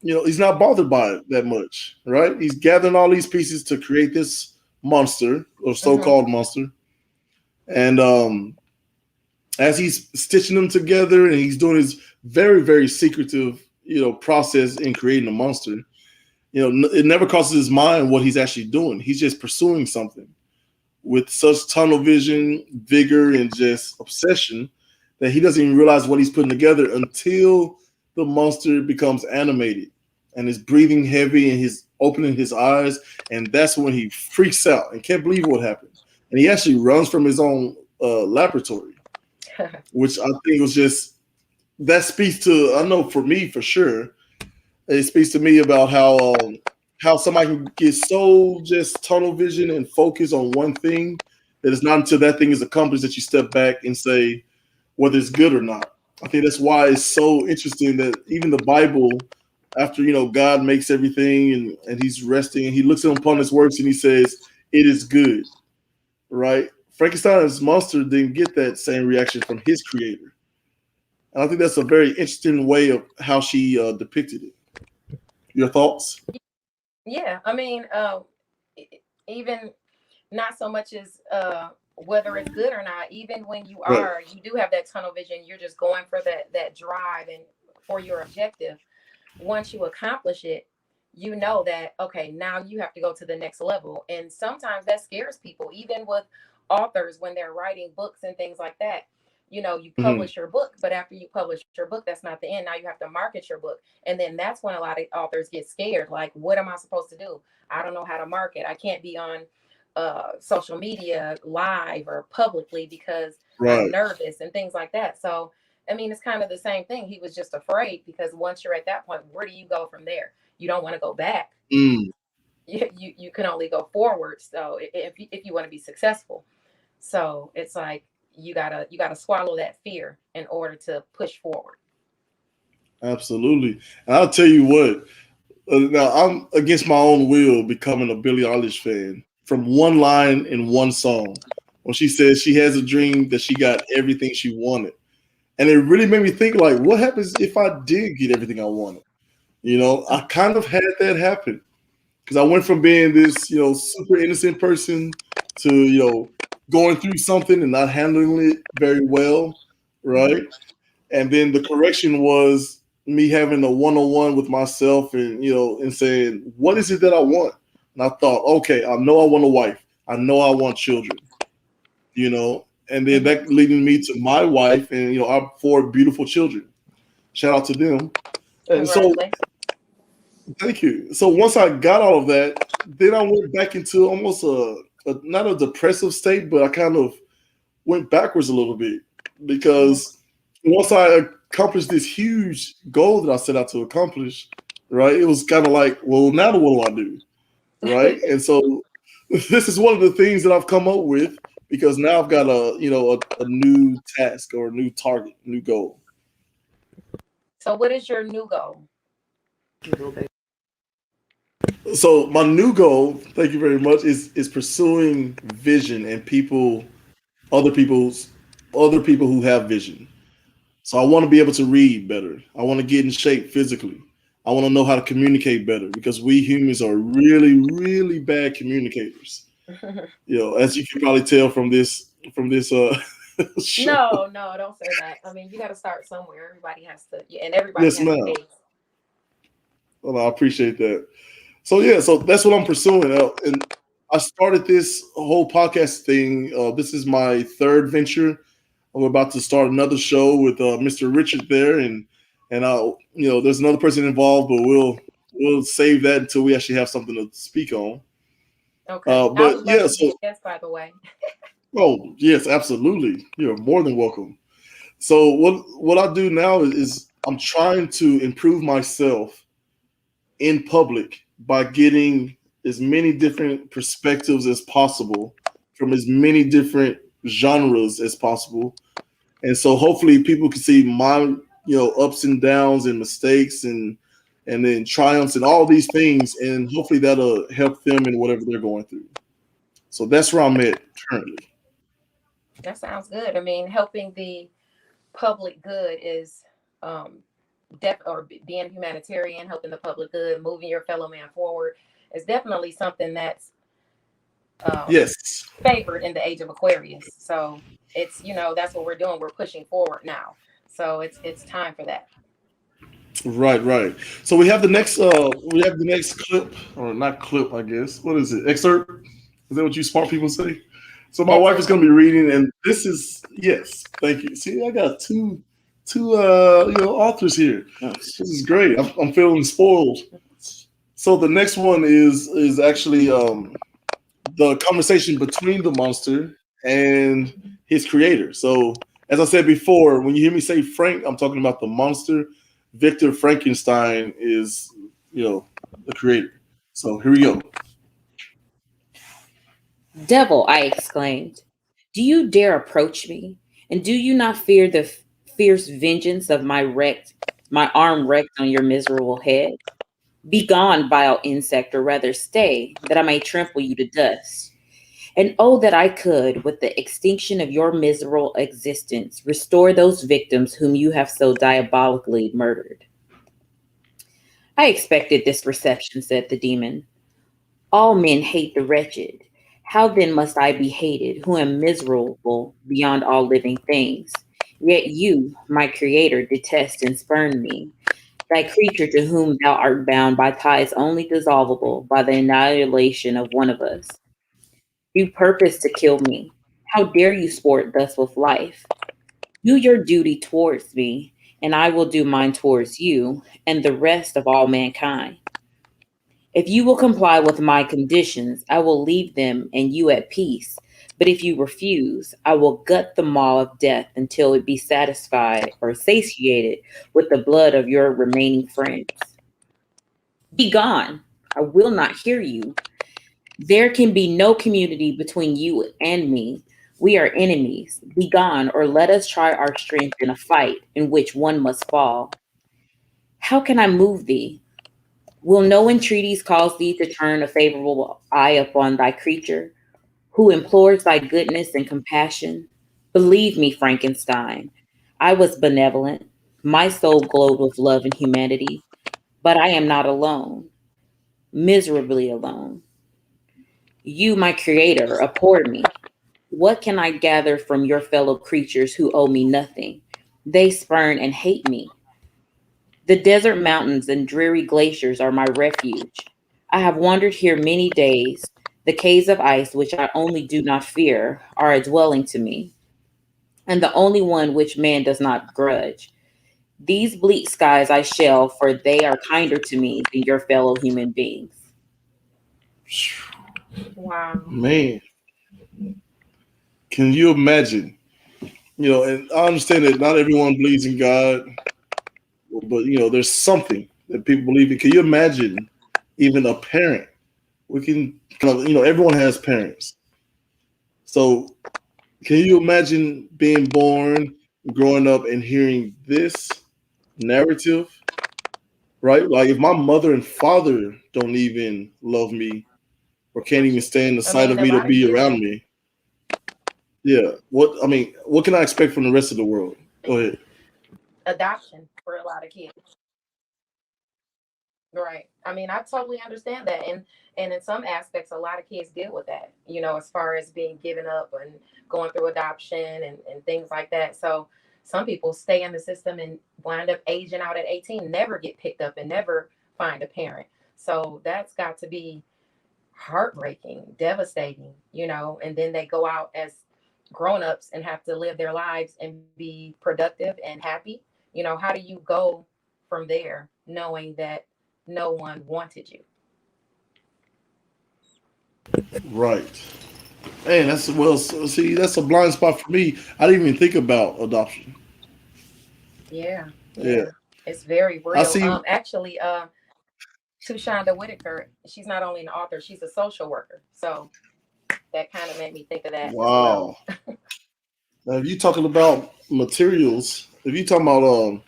he's not bothered by it that much, right? He's gathering all these pieces to create this monster or Mm-hmm. so-called monster, and as he's stitching them together and he's doing his very, very secretive, process in creating a monster. It never crosses his mind what he's actually doing. He's just pursuing something with such tunnel vision, vigor, and just obsession that he doesn't even realize what he's putting together until the monster becomes animated and is breathing heavy and he's opening his eyes. And that's when he freaks out and can't believe what happened. And he actually runs from his own laboratory, which I think was just that speaks to, I know for me for sure, it speaks to me about how somebody can get so just tunnel vision and focus on one thing that it's not until that thing is accomplished that you step back and say whether it's good or not. I think that's why it's so interesting that even the Bible, after God makes everything and he's resting and he looks upon his works and he says it is good, right? Frankenstein's monster didn't get that same reaction from his creator, and I think that's a very interesting way of how she depicted it. Your thoughts? Yeah, I mean, e- even not so much as whether it's good or not. Even when Right. you do have that tunnel vision. You're just going for that drive and for your objective. Once you accomplish it, you know that okay, now you have to go to the next level. And sometimes that scares people, even with authors when they're writing books and things like that. You Hmm. publish your book, but after you publish your book, that's not the end. Now you have to market your book. And then that's when a lot of authors get scared. Like, what am I supposed to do? I don't know how to market. I can't be on social media live or publicly because I'm Right. nervous and things like that. So I mean, it's kind of the same thing. He was just afraid because once you're at that point, where do you go from there? You don't want to go back. Mm, You can only go forward. So if you want to be successful, so it's like you gotta swallow that fear in order to push forward. absolutely. And I'll tell you what. Now I'm against my own will becoming a Billie Eilish fan from one line in one song when she says she has a dream that she got everything she wanted, and it really made me think like, what happens if I did get everything I wanted? I kind of had that happen because I went from being this super innocent person to going through something and not handling it very well, Mm-hmm. right? And then the correction was me having a one-on-one with myself and and saying what is it that I want. And I thought, okay, I know I want a wife, I know I want children, and then Mm-hmm. that leading me to my wife and our four beautiful children. Shout out to them. And so Congratulations. thank you. So once I got all of that, then I went back into almost a not a depressive state, but I kind of went backwards a little bit Mm-hmm. because once I accomplished this huge goal that I set out to accomplish, right, it was kind of like, well, now what do I do, right? And so this is one of the things that I've come up with because now I've got a new task or a new target, new goal. So what is your new goal? So my new goal, thank you very much, is pursuing vision and other people's, other people who have vision. So I want to be able to read better. I want to get in shape physically. I want to know how to communicate better because we humans are really, really bad communicators. As you can probably tell from this show. No, don't say that. I mean, you got to start somewhere. Everybody has to, yeah, and everybody Yes, has a ma'am. pace. Well, I appreciate that. So yeah, so that's what I'm pursuing, and I started this whole podcast thing. This is my third venture. We're about to start another show with Mr. Richard there, and there's another person involved, but we'll save that until we actually have something to speak on. Okay. I But would love yeah, to be so a guest, by the way. oh yes, absolutely, you're more than welcome. So what I do now is I'm trying to improve myself in public by getting as many different perspectives as possible from as many different genres as possible. And so hopefully people can see my ups and downs and mistakes and then triumphs and all these things, and hopefully that'll help them in whatever they're going through. So that's where I'm at currently. That sounds good. I mean, helping the public good is um being humanitarian, helping the public good, moving your fellow man forward is definitely something that's um Yes. favored in the age of Aquarius. So it's, that's what we're doing. We're pushing forward now. So it's time for that. Right, right. So we have the next clip, or not clip, I guess. What is it? Excerpt? Is that what you smart people say? So my wife is Excerpt. going to be reading, and this is yes. Thank you. See, I got two authors here. This is great. I'm feeling spoiled. So the next one is actually the conversation between the monster and his creator. So as I said before, when you hear me say Frank, I'm talking about the monster. Victor Frankenstein is the creator. So here we go. Devil, I exclaimed, do you dare approach me? And do you not fear the fierce vengeance of my arm wrecked on your miserable head? Begone, vile insect, or rather stay, that I may trample you to dust. And oh, that I could, with the extinction of your miserable existence, restore those victims whom you have so diabolically murdered. I expected this reception, said the demon. All men hate the wretched. How then must I be hated, who am miserable beyond all living things? Yet you, my creator, detest and spurn me, thy creature to whom thou art bound by ties only dissolvable by the annihilation of one of us. You purpose to kill me. How dare you sport thus with life? Do your duty towards me, and I will do mine towards you, and the rest of all mankind. If you will comply with my conditions, I will leave them and you at peace. But if you refuse, I will gut the maw of death until it be satisfied or satiated with the blood of your remaining friends. Be gone. I will not hear you. There can be no community between you and me. We are enemies. Be gone, or let us try our strength in a fight in which one must fall. How can I move thee? Will no entreaties cause thee to turn a favorable eye upon thy creature, who implores thy goodness and compassion? Believe me, Frankenstein, I was benevolent. My soul glowed with love and humanity, but I am not alone, miserably alone. You, my creator, abhor me. What can I gather from your fellow creatures who owe me nothing? They spurn and hate me. The desert mountains and dreary glaciers are my refuge. I have wandered here many days. The caves of ice, which I only do not fear, are a dwelling to me, and the only one which man does not grudge. These bleak skies I shall, for they are kinder to me than your fellow human beings. Wow. Man, can you imagine? And I understand that not everyone believes in God, but there's something that people believe in. Can you imagine even a parent? We can kind of, everyone has parents. So can you imagine being born, growing up, and hearing this narrative, right? Like if my mother and father don't even love me or can't even stand the I sight mean, of a me to lot of be kids. around me, yeah. What can I expect from the rest of the world? Go ahead. Adoption for a lot of kids. Right. I mean, I totally understand that. And in some aspects, a lot of kids deal with that, as far as being given up and going through adoption and things like that. So some people stay in the system and wind up aging out at 18, never get picked up and never find a parent. So that's got to be heartbreaking, devastating, and then they go out as grown-ups and have to live their lives and be productive and happy. How do you go from there knowing that no one wanted you? Right. Man, see, that's a blind spot for me. I didn't even think about adoption. Yeah, Yeah. yeah. It's very I real. see. Actually, Tushonda Whitaker, she's not only an author, she's a social worker. So that kind of made me think of that as well. Wow. Now, if you talking about materials, if you talking about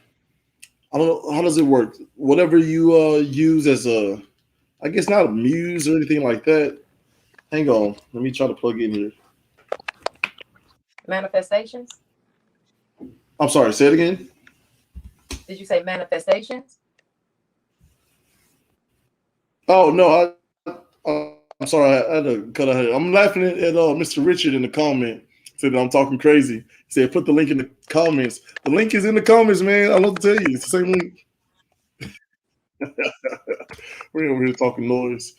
I don't know how does it work. Whatever you use as a, I guess not a muse or anything like that. Hang on, let me try to plug in here. Manifestations? I'm sorry, say it again. Did you say manifestations? Oh no, I'm sorry, I had to cut ahead. I'm laughing at Mr. Richard in the comment. Said that I'm talking crazy. He said, "Put the link in the comments." The link is in the comments, man. I love to tell you, it's the same link. We're over here talking noise,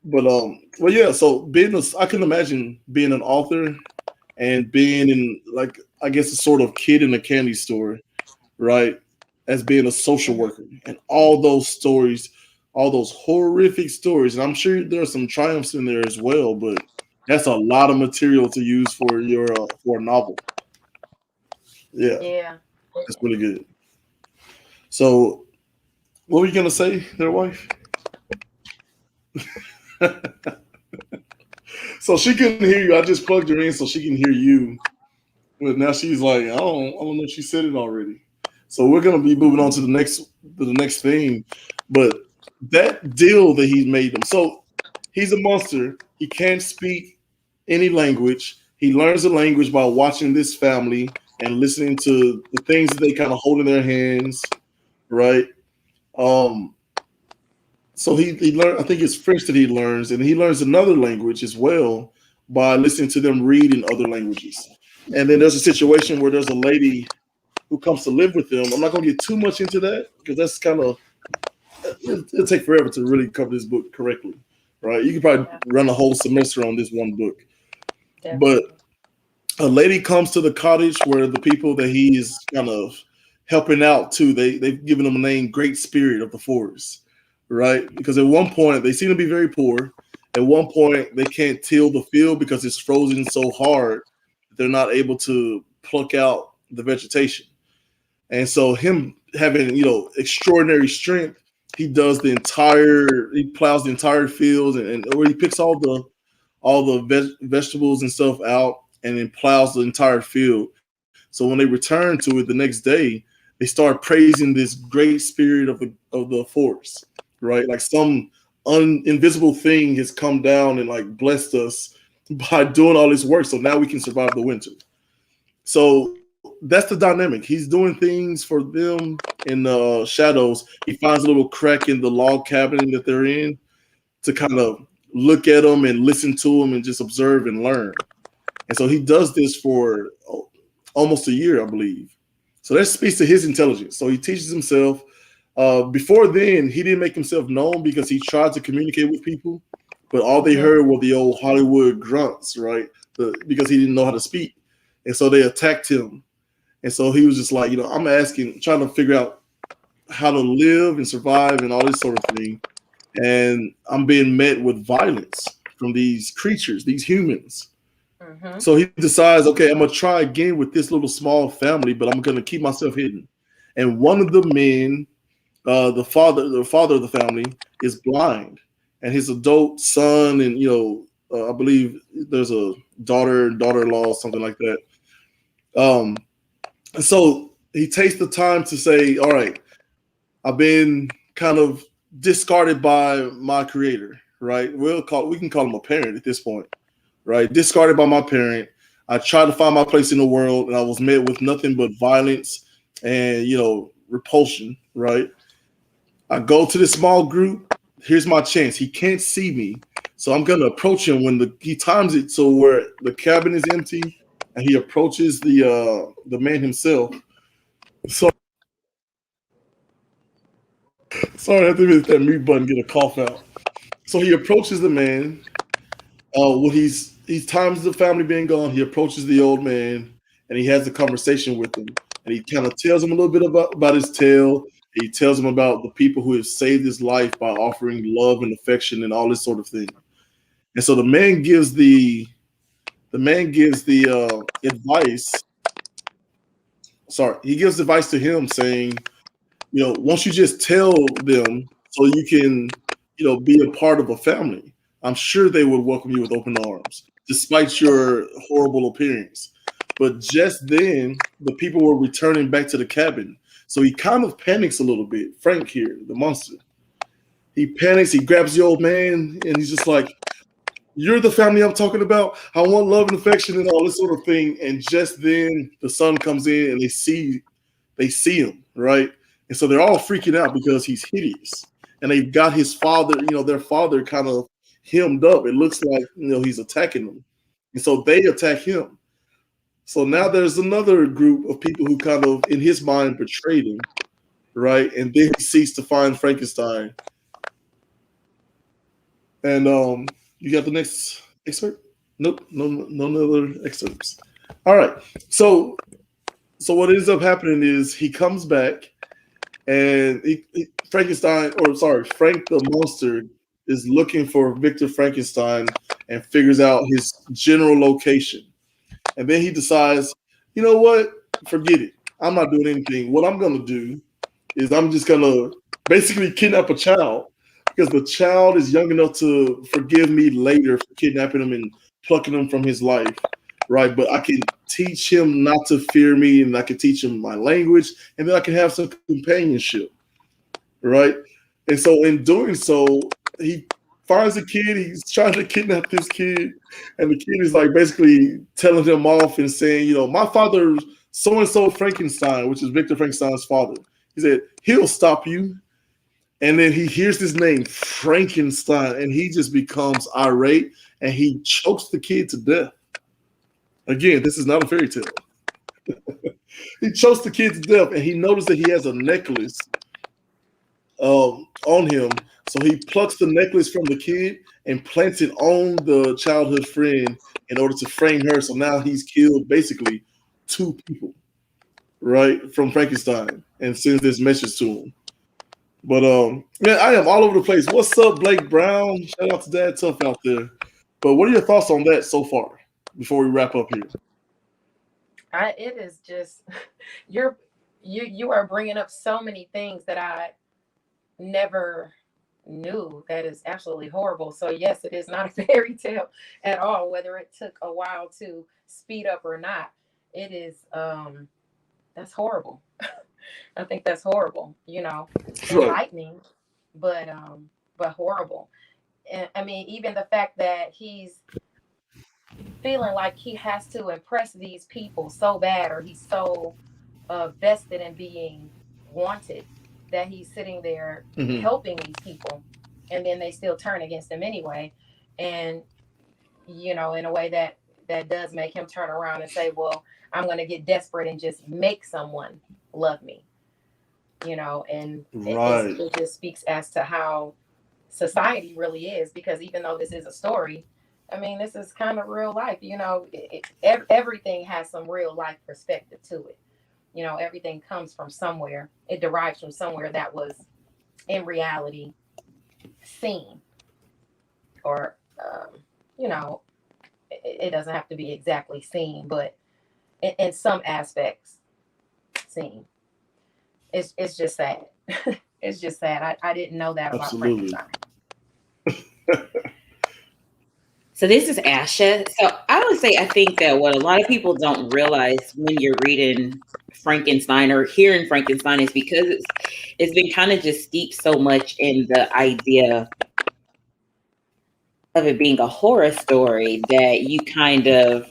but well, yeah. So I can imagine being an author and being in, like, I guess, a sort of kid in a candy store, right? As being a social Hmm. worker and all those stories, all those horrific stories. And I'm sure there are some triumphs in there as well, but that's a lot of material to use for your for a novel. Yeah, Yeah. that's really good. So, what were you gonna say, there, wife? So she couldn't hear you. I just plugged her in so she can hear you. But now she's like, I don't know if she said it already. So we're gonna be moving on to the next thing. But that deal that he made them. So he's a monster. He can't speak any language. He learns the language by watching this family and listening to the things that they kind of hold in their hands, right? Um, so he learned. I think it's French that he learns, and he learns another language as well by listening to them read in other languages. And then there's a situation where there's a lady who comes to live with them. I'm not going to get too much into that because that's kind of it'll take forever to really cover this book correctly, right? You could probably Yeah, run a whole semester on this one book. But definitely. a lady comes to the cottage where the people that he is kind of helping out too. They've given him a name, Great Spirit of the Forest, right? Because at one point they seem to be very poor. At one point they can't till the field because it's frozen so hard that they're not able to pluck out the vegetation. And so him having, extraordinary strength, he plows the entire field, and where he picks all the vegetables and stuff out and then plows the entire field. So when they return to it the next day, they start praising this great spirit of the forest, right? Like some invisible thing has come down and like blessed us by doing all this work. So now we can survive the winter. So that's the dynamic. He's doing things for them in the shadows. He finds a little crack in the log cabin that they're in to kind of look at them and listen to them and just observe and learn. And so he does this for almost a year, I believe. So that speaks to his intelligence. So he teaches himself. Before then, he didn't make himself known because he tried to communicate with people, but all they Hmm. heard were the old Hollywood grunts, right? Because he didn't know how to speak. And so they attacked him. And so he was just like, I'm trying to figure out how to live and survive and all this sort of thing. And I'm being met with violence from these creatures, these humans. Hmm. So he decides, okay, I'm gonna try again with this little small family, but I'm gonna keep myself hidden. And one of the men, the father of the family, is blind, and his adult son, and I believe there's a daughter-in-law, something like that. Um, and so he takes the time to say, all right, I've been kind of discarded by my creator, right? We can call him a parent at this point, right? Discarded by my parent. I tried to find my place in the world, and I was met with nothing but violence and repulsion, right? I go to this small group. Here's my chance. He can't see me, so I'm gonna approach him when he times it so where the cabin is empty, and he approaches the man himself. So sorry, I have to hit that mute button, get a cough out. So he approaches the man. When he times the family being gone, he approaches the old man and he has a conversation with him. And he kind of tells him a little bit about his tale. He tells him about the people who have saved his life by offering love and affection and all this sort of thing. And so the man gives the advice. Sorry, he gives advice to him saying, once you just tell them so you can, be a part of a family, I'm sure they would welcome you with open arms, despite your horrible appearance. But just then, the people were returning back to the cabin. So he kind of panics a little bit. Frank here, the monster. He panics, he grabs the old man, and he's just like, you're the family I'm talking about. I want love and affection and all this sort of thing. And just then, the son comes in and they see him, right? And so they're all freaking out because he's hideous. And they've got his father, their father kind of hemmed up. It looks like, he's attacking them. And so they attack him. So now there's another group of people who kind of, in his mind, betrayed him, right? And then he seeks to find Frankenstein. And you got the next excerpt? Nope, no other excerpts. All right. So what ends up happening is he comes back, and Frank the monster is looking for Victor Frankenstein and figures out his general location. And then he decides, you know what? Forget it. I'm not doing anything. What I'm going to do is I'm just going to basically kidnap a child, because the child is young enough to forgive me later for kidnapping him and plucking him from his life, right? But I can teach him not to fear me, and I can teach him my language, and then I can have some companionship, right? And so in doing so, he finds a kid. He's trying to kidnap this kid, and the kid is like basically telling him off and saying, my father, so-and-so Frankenstein, which is Victor Frankenstein's father. He said, he'll stop you. And then he hears this name, Frankenstein, and he just becomes irate, and he chokes the kid to death. Again, this is not a fairy tale. He chokes the kid to death, and he noticed that he has a necklace on him. So he plucks the necklace from the kid and plants it on the childhood friend in order to frame her. So now he's killed basically two people, right, from Frankenstein, and sends this message to him. But man, I am all over the place. What's up, Blake Brown? Shout out to Dad Tough out there. But what are your thoughts on that so far before we wrap up here? It is just you are bringing up so many things that I never knew. That is absolutely horrible. So yes, it is not a fairy tale at all, whether it took a while to speed up or not. It is that's horrible. I think that's horrible, enlightening, but horrible. And I mean, even the fact that he's feeling like he has to impress these people so bad, or he's so vested in being wanted, that he's sitting there helping these people, and then they still turn against him anyway. And in a way that does make him turn around and say, well, I'm going to get desperate and just make someone love me, and right. it just speaks as to how society really is, because even though this is a story, I mean, this is kind of real life. Everything has some real life perspective to it. Everything comes from somewhere. It derives from somewhere that was in reality seen, or it doesn't have to be exactly seen, but in some aspects seen. It's just sad. It's just sad. I didn't know that about Frankenstein. So this is Asha. So I would say I think that what a lot of people don't realize when you're reading Frankenstein or hearing Frankenstein is because it's been kind of just steeped so much in the idea of it being a horror story that you kind of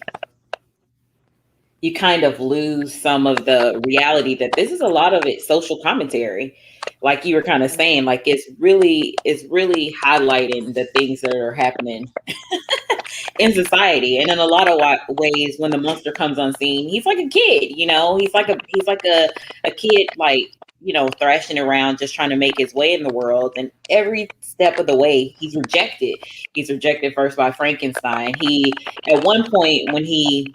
you kind of lose some of the reality that this is a lot of it social commentary. Like you were kind of saying, like it's really highlighting the things that are happening in society. And in a lot of ways, when the monster comes on scene, he's like a kid, he's like a kid, like, thrashing around, just trying to make his way in the world. And every step of the way, he's rejected. He's rejected first by Frankenstein. At one point, when he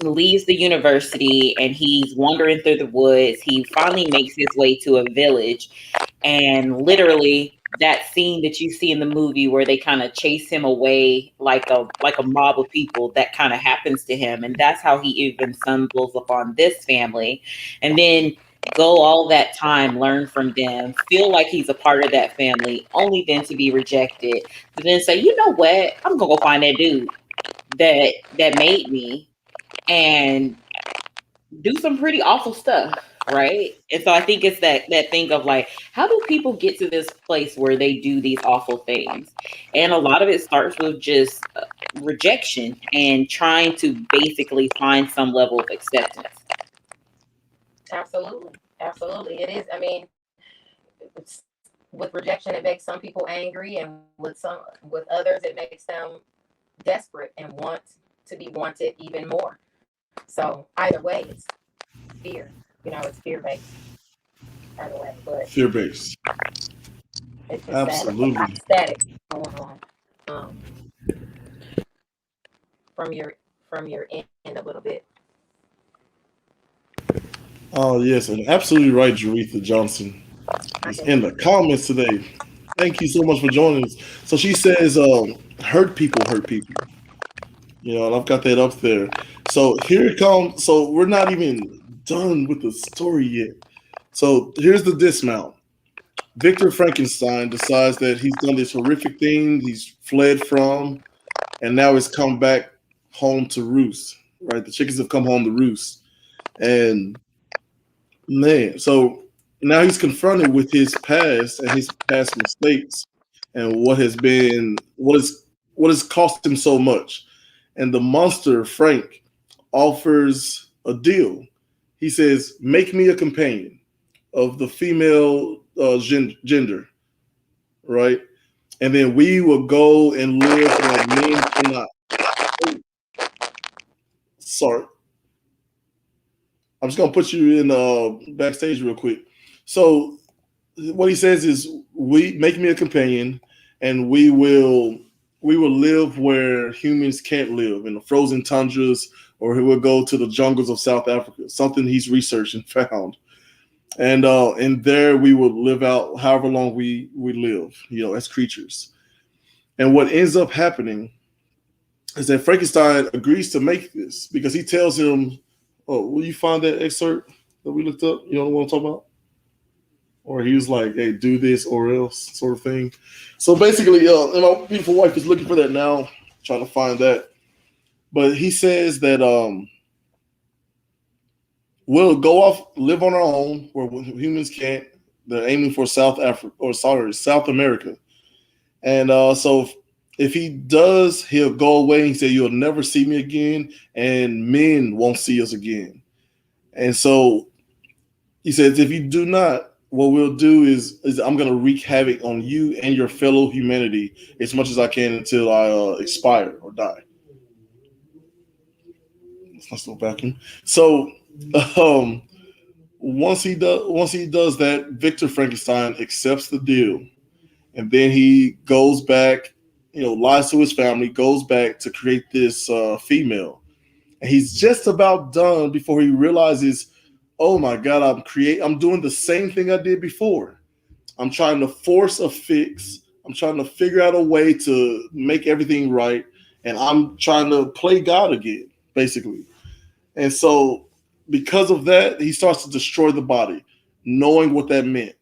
leaves the university and he's wandering through the woods, he finally makes his way to a village, and literally that scene that you see in the movie where they kind of chase him away like a mob of people, that kind of happens to him, and that's how he even stumbles upon this family. And then go all that time, learn from them, feel like he's a part of that family, only then to be rejected, but then say, you know what, I'm gonna go find that dude that made me, and do some pretty awful stuff, right? And so I think it's that thing of like, how do people get to this place where they do these awful things? And a lot of it starts with just rejection and trying to basically find some level of acceptance. Absolutely. Absolutely. It is. I mean, it's, with rejection, it makes some people angry, and with others, it makes them desperate and want to be wanted even more. So either way, it's fear. It's fear based either way. But Fear based. it's just Absolutely. that static going on, um, from your end a little bit. Oh yes, and absolutely right, Jaretha Johnson I is can in the comments today. Thank you so much for joining us. So she says, hurt people hurt people. And I've got that up there. So here it comes. So we're not even done with the story yet. So here's the dismount. Victor Frankenstein decides that he's done this horrific thing he's fled from, and now he's come back home to roost. Right, the chickens have come home to roost, and man, so now he's confronted with his past and his past mistakes, and what has cost him so much. And the monster Frank offers a deal. He says, "Make me a companion of the female gender, right? And then we will go and live where men cannot." Oh, sorry, I'm just gonna put you in backstage real quick. So what he says is, "We make me a companion, and we will live where humans can't live, in the frozen tundras, or he will go to the jungles of South Africa." Something he's researched and found, and there we will live out however long we live, as creatures. And what ends up happening is that Frankenstein agrees to make this because he tells him, "Oh, will you find that excerpt that we looked up? You know what I'm talking about?" Or he was like, "Hey, do this or else," sort of thing. So basically, and my beautiful wife is looking for that now, trying to find that. But he says that we'll go off, live on our own where humans can't. They're aiming for South Africa, or sorry, South America. And so if he does, he'll go away. He said, "You'll never see me again, and men won't see us again." And so he says, "If you do not, what we'll do is I'm going to wreak havoc on you and your fellow humanity as much as I can until I expire or die." It's not still vacuum. So um, once he does that, Victor Frankenstein accepts the deal, and then he goes back, lies to his family, goes back to create this female, and he's just about done before he realizes, "Oh my God, I'm doing the same thing I did before. I'm trying to force a fix. I'm trying to figure out a way to make everything right, and I'm trying to play God again, basically." And so, because of that, he starts to destroy the body, knowing what that meant.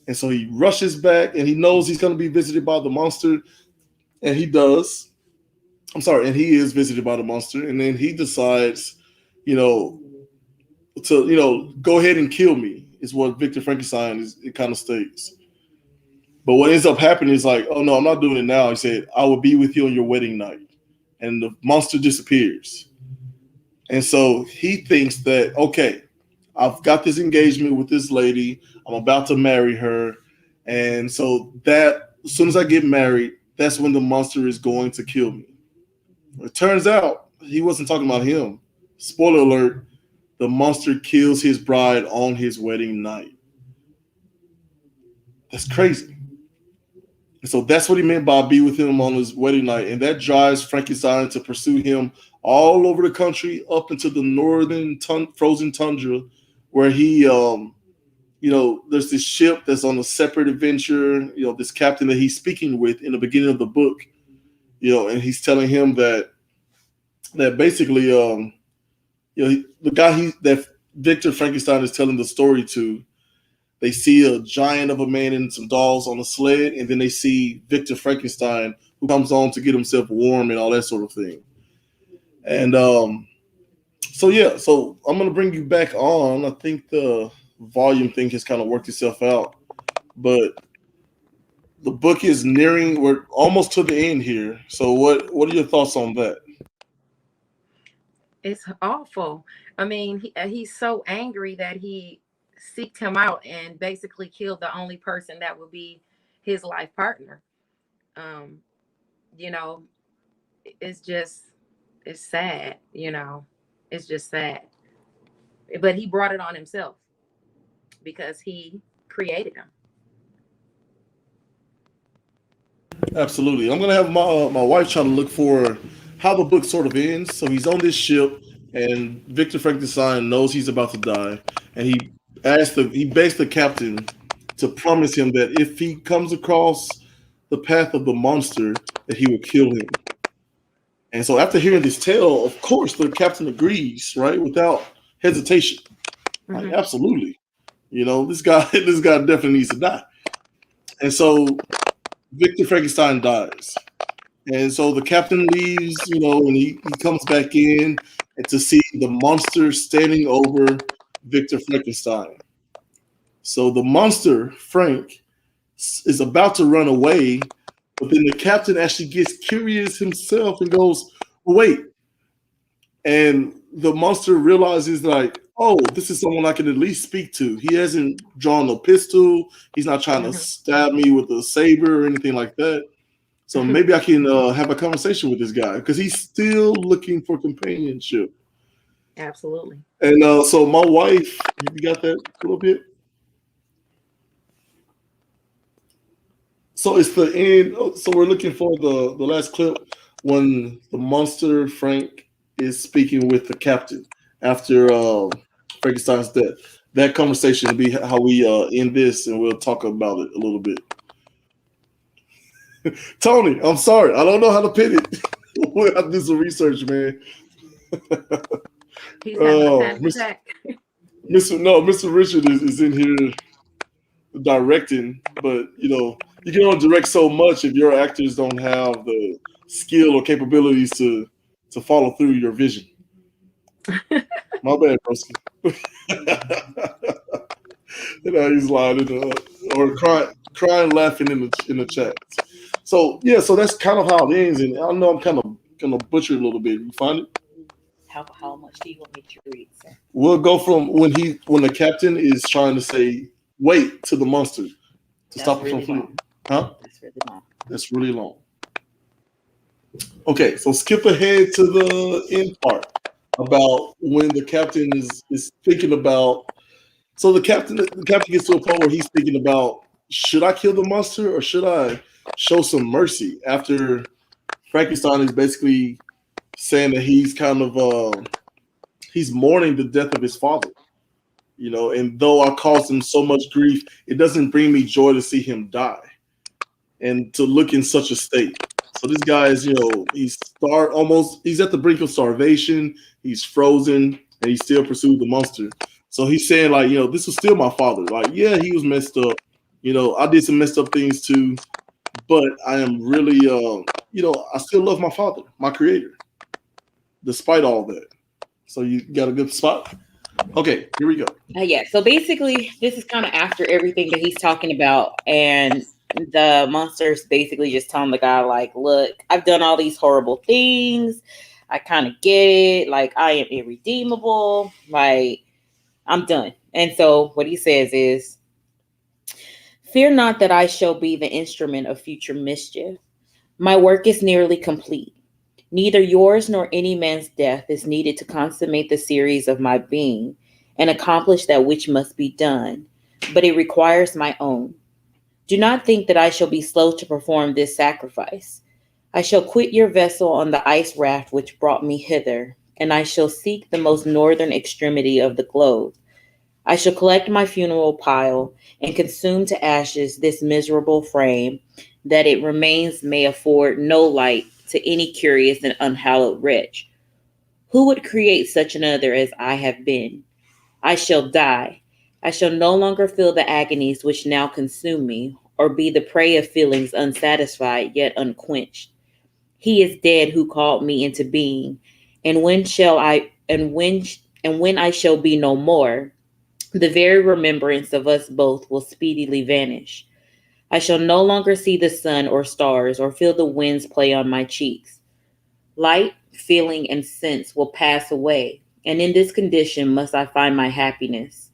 And so he rushes back, and he knows he's going to be visited by the monster, and he does. I'm sorry, and he is visited by the monster, and then he decides, you know, to go ahead and kill me. Is what Victor Frankenstein it kind of states. But what ends up happening is like, "Oh no, I'm not doing it now." He said, "I will be with you on your wedding night," and the monster disappears. And so he thinks that, okay, I've got this engagement with this lady. I'm about to marry her. And so that as soon as I get married, that's when the monster is going to kill me. It turns out he wasn't talking about him. Spoiler alert, the monster kills his bride on his wedding night. That's crazy. And so that's what he meant by be with him on his wedding night. And that drives Frankenstein to pursue him all over the country up into the northern frozen tundra where he, there's this ship that's on a separate adventure, this captain that he's speaking with in the beginning of the book, and he's telling him that basically, the guy that Victor Frankenstein is telling the story to, they see a giant of a man and some dolls on a sled, and then they see Victor Frankenstein who comes on to get himself warm and all that sort of thing. And so I'm gonna bring you back on. I think the volume thing has kind of worked itself out, but the book is we're almost to the end here. So what are your thoughts on that? It's awful. I mean, he's so angry that he seeked him out and basically killed the only person that would be his life partner. Um, you know, it's sad, it's just sad. But he brought it on himself because he created him. Absolutely. I'm gonna have my wife try to look for how the book sort of ends. So he's on this ship, and Victor Frankenstein knows he's about to die, and he begs the captain to promise him that if he comes across the path of the monster, that he will kill him. And so after hearing this tale, of course the captain agrees, right, without hesitation. Like, absolutely. This guy definitely needs to die. And so Victor Frankenstein dies. And so the captain leaves, and he comes back in and to see the monster standing over Victor Frankenstein. So the monster, Frank, is about to run away, but then the captain actually gets curious himself and goes, wait. And the monster realizes, like, oh, this is someone I can at least speak to. He hasn't drawn a pistol. He's not trying to stab me with a saber or anything like that. So maybe I can have a conversation with this guy because he's still looking for companionship. Absolutely. And so my wife, you got that a little bit? So it's the end. So we're looking for the last clip when the monster Frank is speaking with the captain after Frankenstein's death. That conversation will be how we end this, and we'll talk about it a little bit. Tony, I'm sorry. I don't know how to pin it. We'll have to do some research, man. He's having a panic attack. Mr. Richard is in here directing, but you can only direct so much if your actors don't have the skill or capabilities to follow through your vision. My bad, broski. He's lying or crying, laughing in the chat. So so that's kind of how it ends, and I know I'm kind of gonna butcher it a little bit. You find it? How much do you want me to read, sir? We'll go from when the captain is trying to say wait to the monster to stop it from fleeing. Huh? That's really long. That's really long. Okay, so skip ahead to the end part about when the captain is thinking about. So the captain gets to a point where he's thinking about, should I kill the monster or should I show some mercy after Frankenstein is basically saying that he's kind of he's mourning the death of his father, and though I caused him so much grief, it doesn't bring me joy to see him die and to look in such a state. So this guy is, he's at the brink of starvation, he's frozen, and he still pursued the monster. So he's saying, like, this was still my father. Like, yeah, he was messed up. I did some messed up things too, but I am really, I still love my father, my creator, despite all that. So you got a good spot? Okay, here we go. Yeah, so basically, this is kind of after everything that he's talking about, and the monster's basically just telling the guy, like, look, I've done all these horrible things. I kind of get it. Like, I am irredeemable. Like, I'm done. And so what he says is, fear not that I shall be the instrument of future mischief. My work is nearly complete. Neither yours nor any man's death is needed to consummate the series of my being and accomplish that which must be done, but it requires my own. Do not think that I shall be slow to perform this sacrifice. I shall quit your vessel on the ice raft which brought me hither, and I shall seek the most northern extremity of the globe. I shall collect my funeral pile and consume to ashes this miserable frame, that it remains may afford no light to any curious and unhallowed wretch. Who would create such another as I have been? I shall die. I shall no longer feel the agonies which now consume me, or be the prey of feelings unsatisfied yet unquenched. He is dead who called me into being, and when I shall be no more, the very remembrance of us both will speedily vanish. I shall no longer see the sun or stars, or feel the winds play on my cheeks. Light, feeling, and sense will pass away, and in this condition must I find my happiness.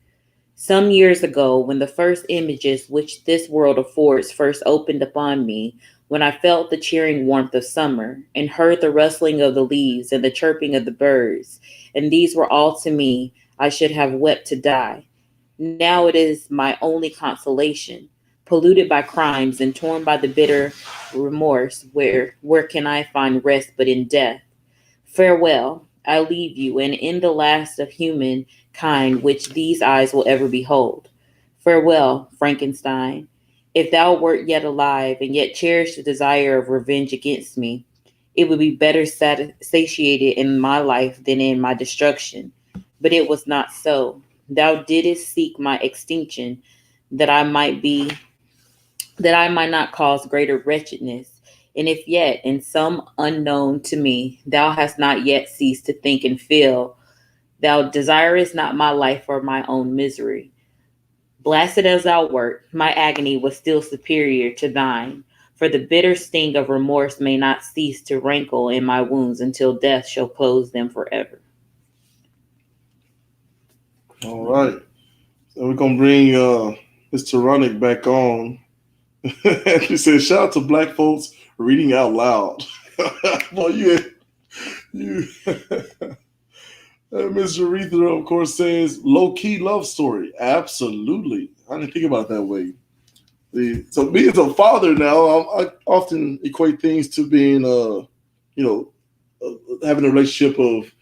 Some years ago, when the first images which this world affords first opened upon me, when I felt the cheering warmth of summer, and heard the rustling of the leaves and the chirping of the birds, and these were all to me, I should have wept to die. Now it is my only consolation. Polluted by crimes and torn by the bitter remorse, where can I find rest but in death? Farewell, I leave you, and in the last of humankind which these eyes will ever behold. Farewell, Frankenstein. If thou wert yet alive, and yet cherished the desire of revenge against me, it would be better satiated in my life than in my destruction. But it was not so. Thou didst seek my extinction, that I might not cause greater wretchedness. And if yet, in some unknown to me, thou hast not yet ceased to think and feel, thou desirest not my life for my own misery. Blasted as thou wert, my agony was still superior to thine, for the bitter sting of remorse may not cease to rankle in my wounds until death shall close them forever. All right. So we're going to bring Mr. Ronick back on. She said, shout out to black folks reading out loud. Well, you. Mr. Aretha, of course, says low-key love story. Absolutely. I didn't think about it that way. So me as a father now, I often equate things to being, having a relationship of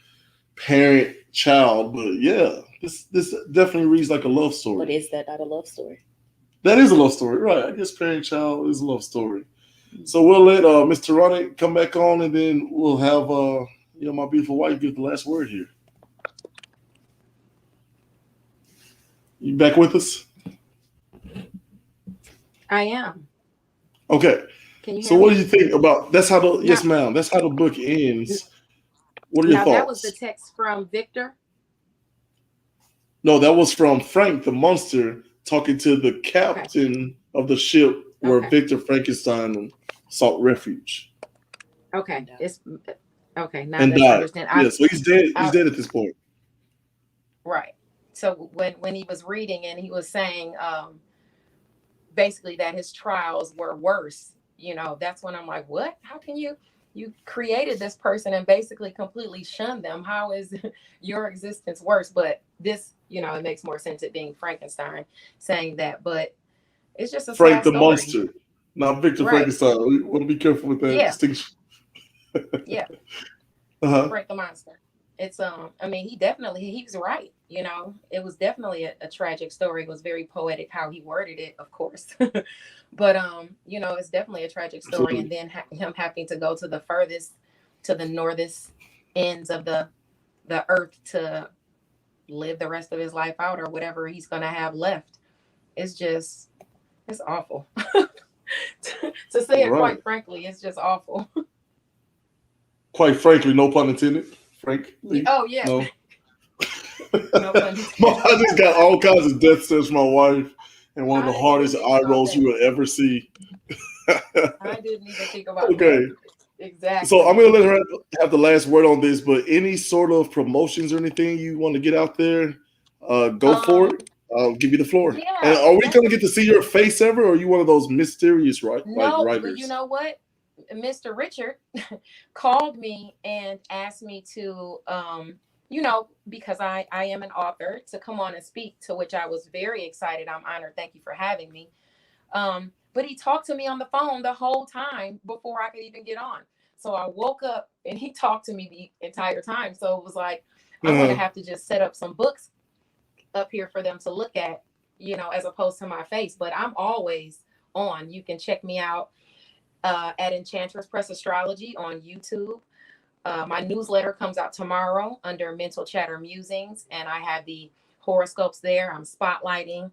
parent-child. But yeah, this definitely reads like a love story. But is that not a love story? That is a love story, right? I guess parent-child is a love story. So we'll let Mr. Ronick come back on, and then we'll have my beautiful wife give the last word here. You back with us? I am. Okay. Can you hear so me? What do you think about yes, ma'am. That's how the book ends. What are your thoughts? That was the text from Victor. No, that was from Frank the monster talking to the captain of the ship where Victor Frankenstein sought refuge. Okay. It's okay. Now and I died. understand. Yeah, so he's dead. He's dead at this point. Right. So when he was reading and he was saying basically that his trials were worse, that's when I'm like, what? How can you created this person and basically completely shunned them? How is your existence worse? But this, it makes more sense it being Frankenstein saying that, but it's just a Frank sad the story. monster, not Victor Frankenstein. We want to be careful with that distinction. Yeah. Frank the monster. It's he's right. It was definitely a tragic story. It was very poetic how he worded it, of course. But it's definitely a tragic story. And then him having to go to the furthest, to the northest ends of the earth to live the rest of his life out, or whatever he's gonna have left. It's awful. To say it quite frankly, it's just awful. Quite frankly, no pun intended. Frank. Oh yeah. No. I just got all kinds of death stares from my wife, and one of the hardest eye rolls you will ever see. I didn't even think about that. Exactly. So I'm gonna let her have the last word on this. But any sort of promotions or anything you want to get out there, go for it. I'll give you the floor. Yeah, And are we gonna definitely. get to see your face ever, or are you one of those mysterious No, but you writers? know what? Mr. Richard called me and asked me to, because I am an author, to come on and speak, to which I was very excited. I'm honored. Thank you for having me. But he talked to me on the phone the whole time before I could even get on. So I woke up and he talked to me the entire time. So it was like, I'm going to have to just set up some books up here for them to look at, as opposed to my face. But I'm always on. You can check me out at Enchantress Press Astrology on YouTube. My newsletter comes out tomorrow under Mental Chatter Musings, and I have the horoscopes there. I'm spotlighting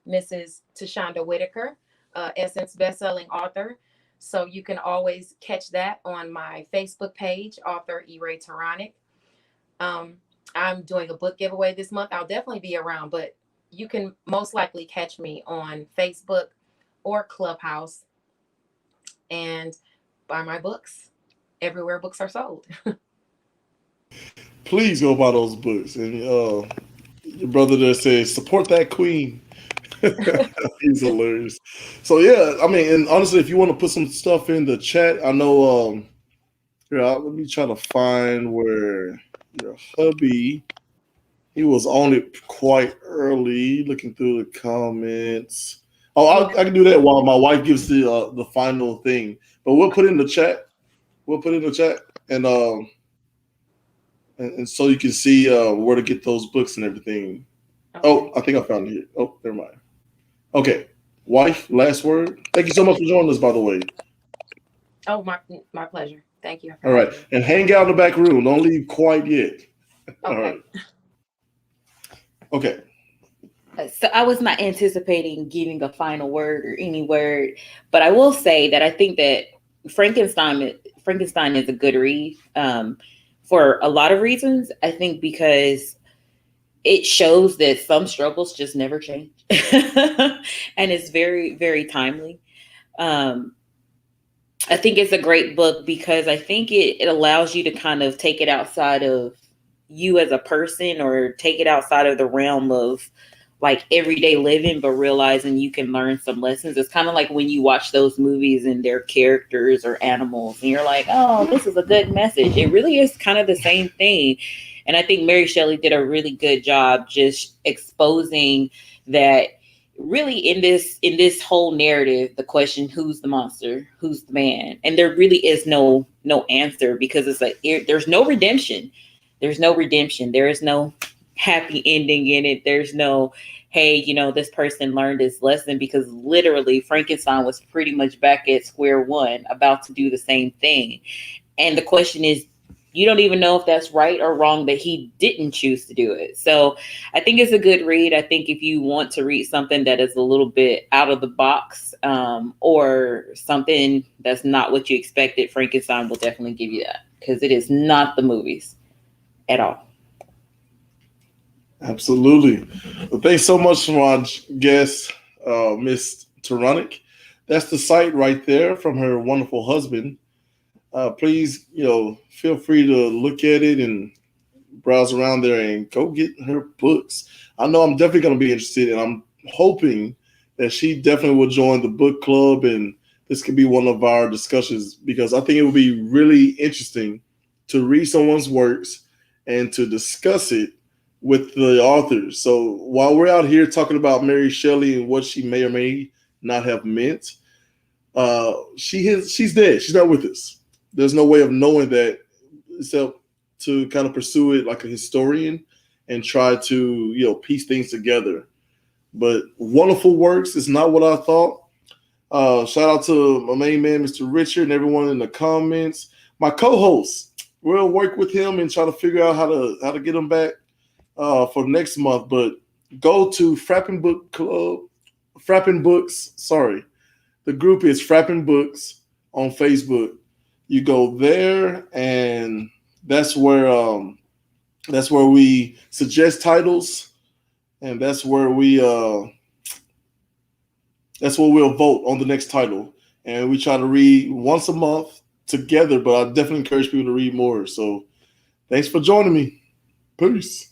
Mrs. Tashonda Whitaker, Essence bestselling author. So you can always catch that on my Facebook page, author E-Ray Taronic. I'm doing a book giveaway this month. I'll definitely be around, but you can most likely catch me on Facebook or Clubhouse and buy my books everywhere books are sold. Please go buy those books. And your brother there says support that queen. He's hilarious. So yeah, I mean, and honestly, if you want to put some stuff in the chat, I know. Here, let me try to find where your hubby. He was on it quite early, looking through the comments. Oh, I can do that while my wife gives the final thing. But we'll put it in the chat. We'll put it in the chat, and so you can see where to get those books and everything. Okay. Oh, I think I found it here. Oh, never mind. Okay, wife, last word. Thank you so much for joining us, by the way. Oh, my pleasure. Thank you. All right, and hang out in the back room. Don't leave quite yet. Okay. All right. Okay. So I was not anticipating giving a final word or any word, but I will say that I think that Frankenstein is a good read for a lot of reasons. I think because it shows that some struggles just never change, and it's very, very timely. I think it's a great book because I think it allows you to kind of take it outside of you as a person, or take it outside of the realm of like everyday living, but realizing you can learn some lessons. It's kind of like when you watch those movies and their characters or animals and you're like, oh, this is a good message. It really is kind of the same thing. And I think Mary Shelly did a really good job just exposing that really in this whole narrative, the question, who's the monster, who's the man? And there really is no answer, because it's like, there's no redemption. There's no redemption. There is no happy ending in it. There's no, hey, this person learned his lesson, because literally Frankenstein was pretty much back at square one, about to do the same thing. And the question is, you don't even know if that's right or wrong that he didn't choose to do it. So I think it's a good read. I think if you want to read something that is a little bit out of the box, or something that's not what you expected, Frankenstein will definitely give you that, because it is not the movies at all. Absolutely. Well, thanks so much for our guest, Miss Taronic. That's the site right there from her wonderful husband. Please, feel free to look at it and browse around there and go get her books. I know I'm definitely going to be interested, and I'm hoping that she definitely will join the book club, and this could be one of our discussions, because I think it would be really interesting to read someone's works and to discuss it with the authors. So while we're out here talking about Mary Shelley and what she may or may not have meant, she's dead. She's not with us. There's no way of knowing that except to kind of pursue it like a historian and try to, piece things together. But wonderful works. It's not what I thought. Shout out to my main man, Mr. Richard, and everyone in the comments. My co-host, we'll work with him and try to figure out how to get him back for next month. But go to Frappin Book Club, Frappin Books. Sorry, the group is Frappin Books on Facebook. You go there, and that's where we suggest titles, and that's where we'll vote on the next title. And we try to read once a month together, but I definitely encourage people to read more. So thanks for joining me. Peace.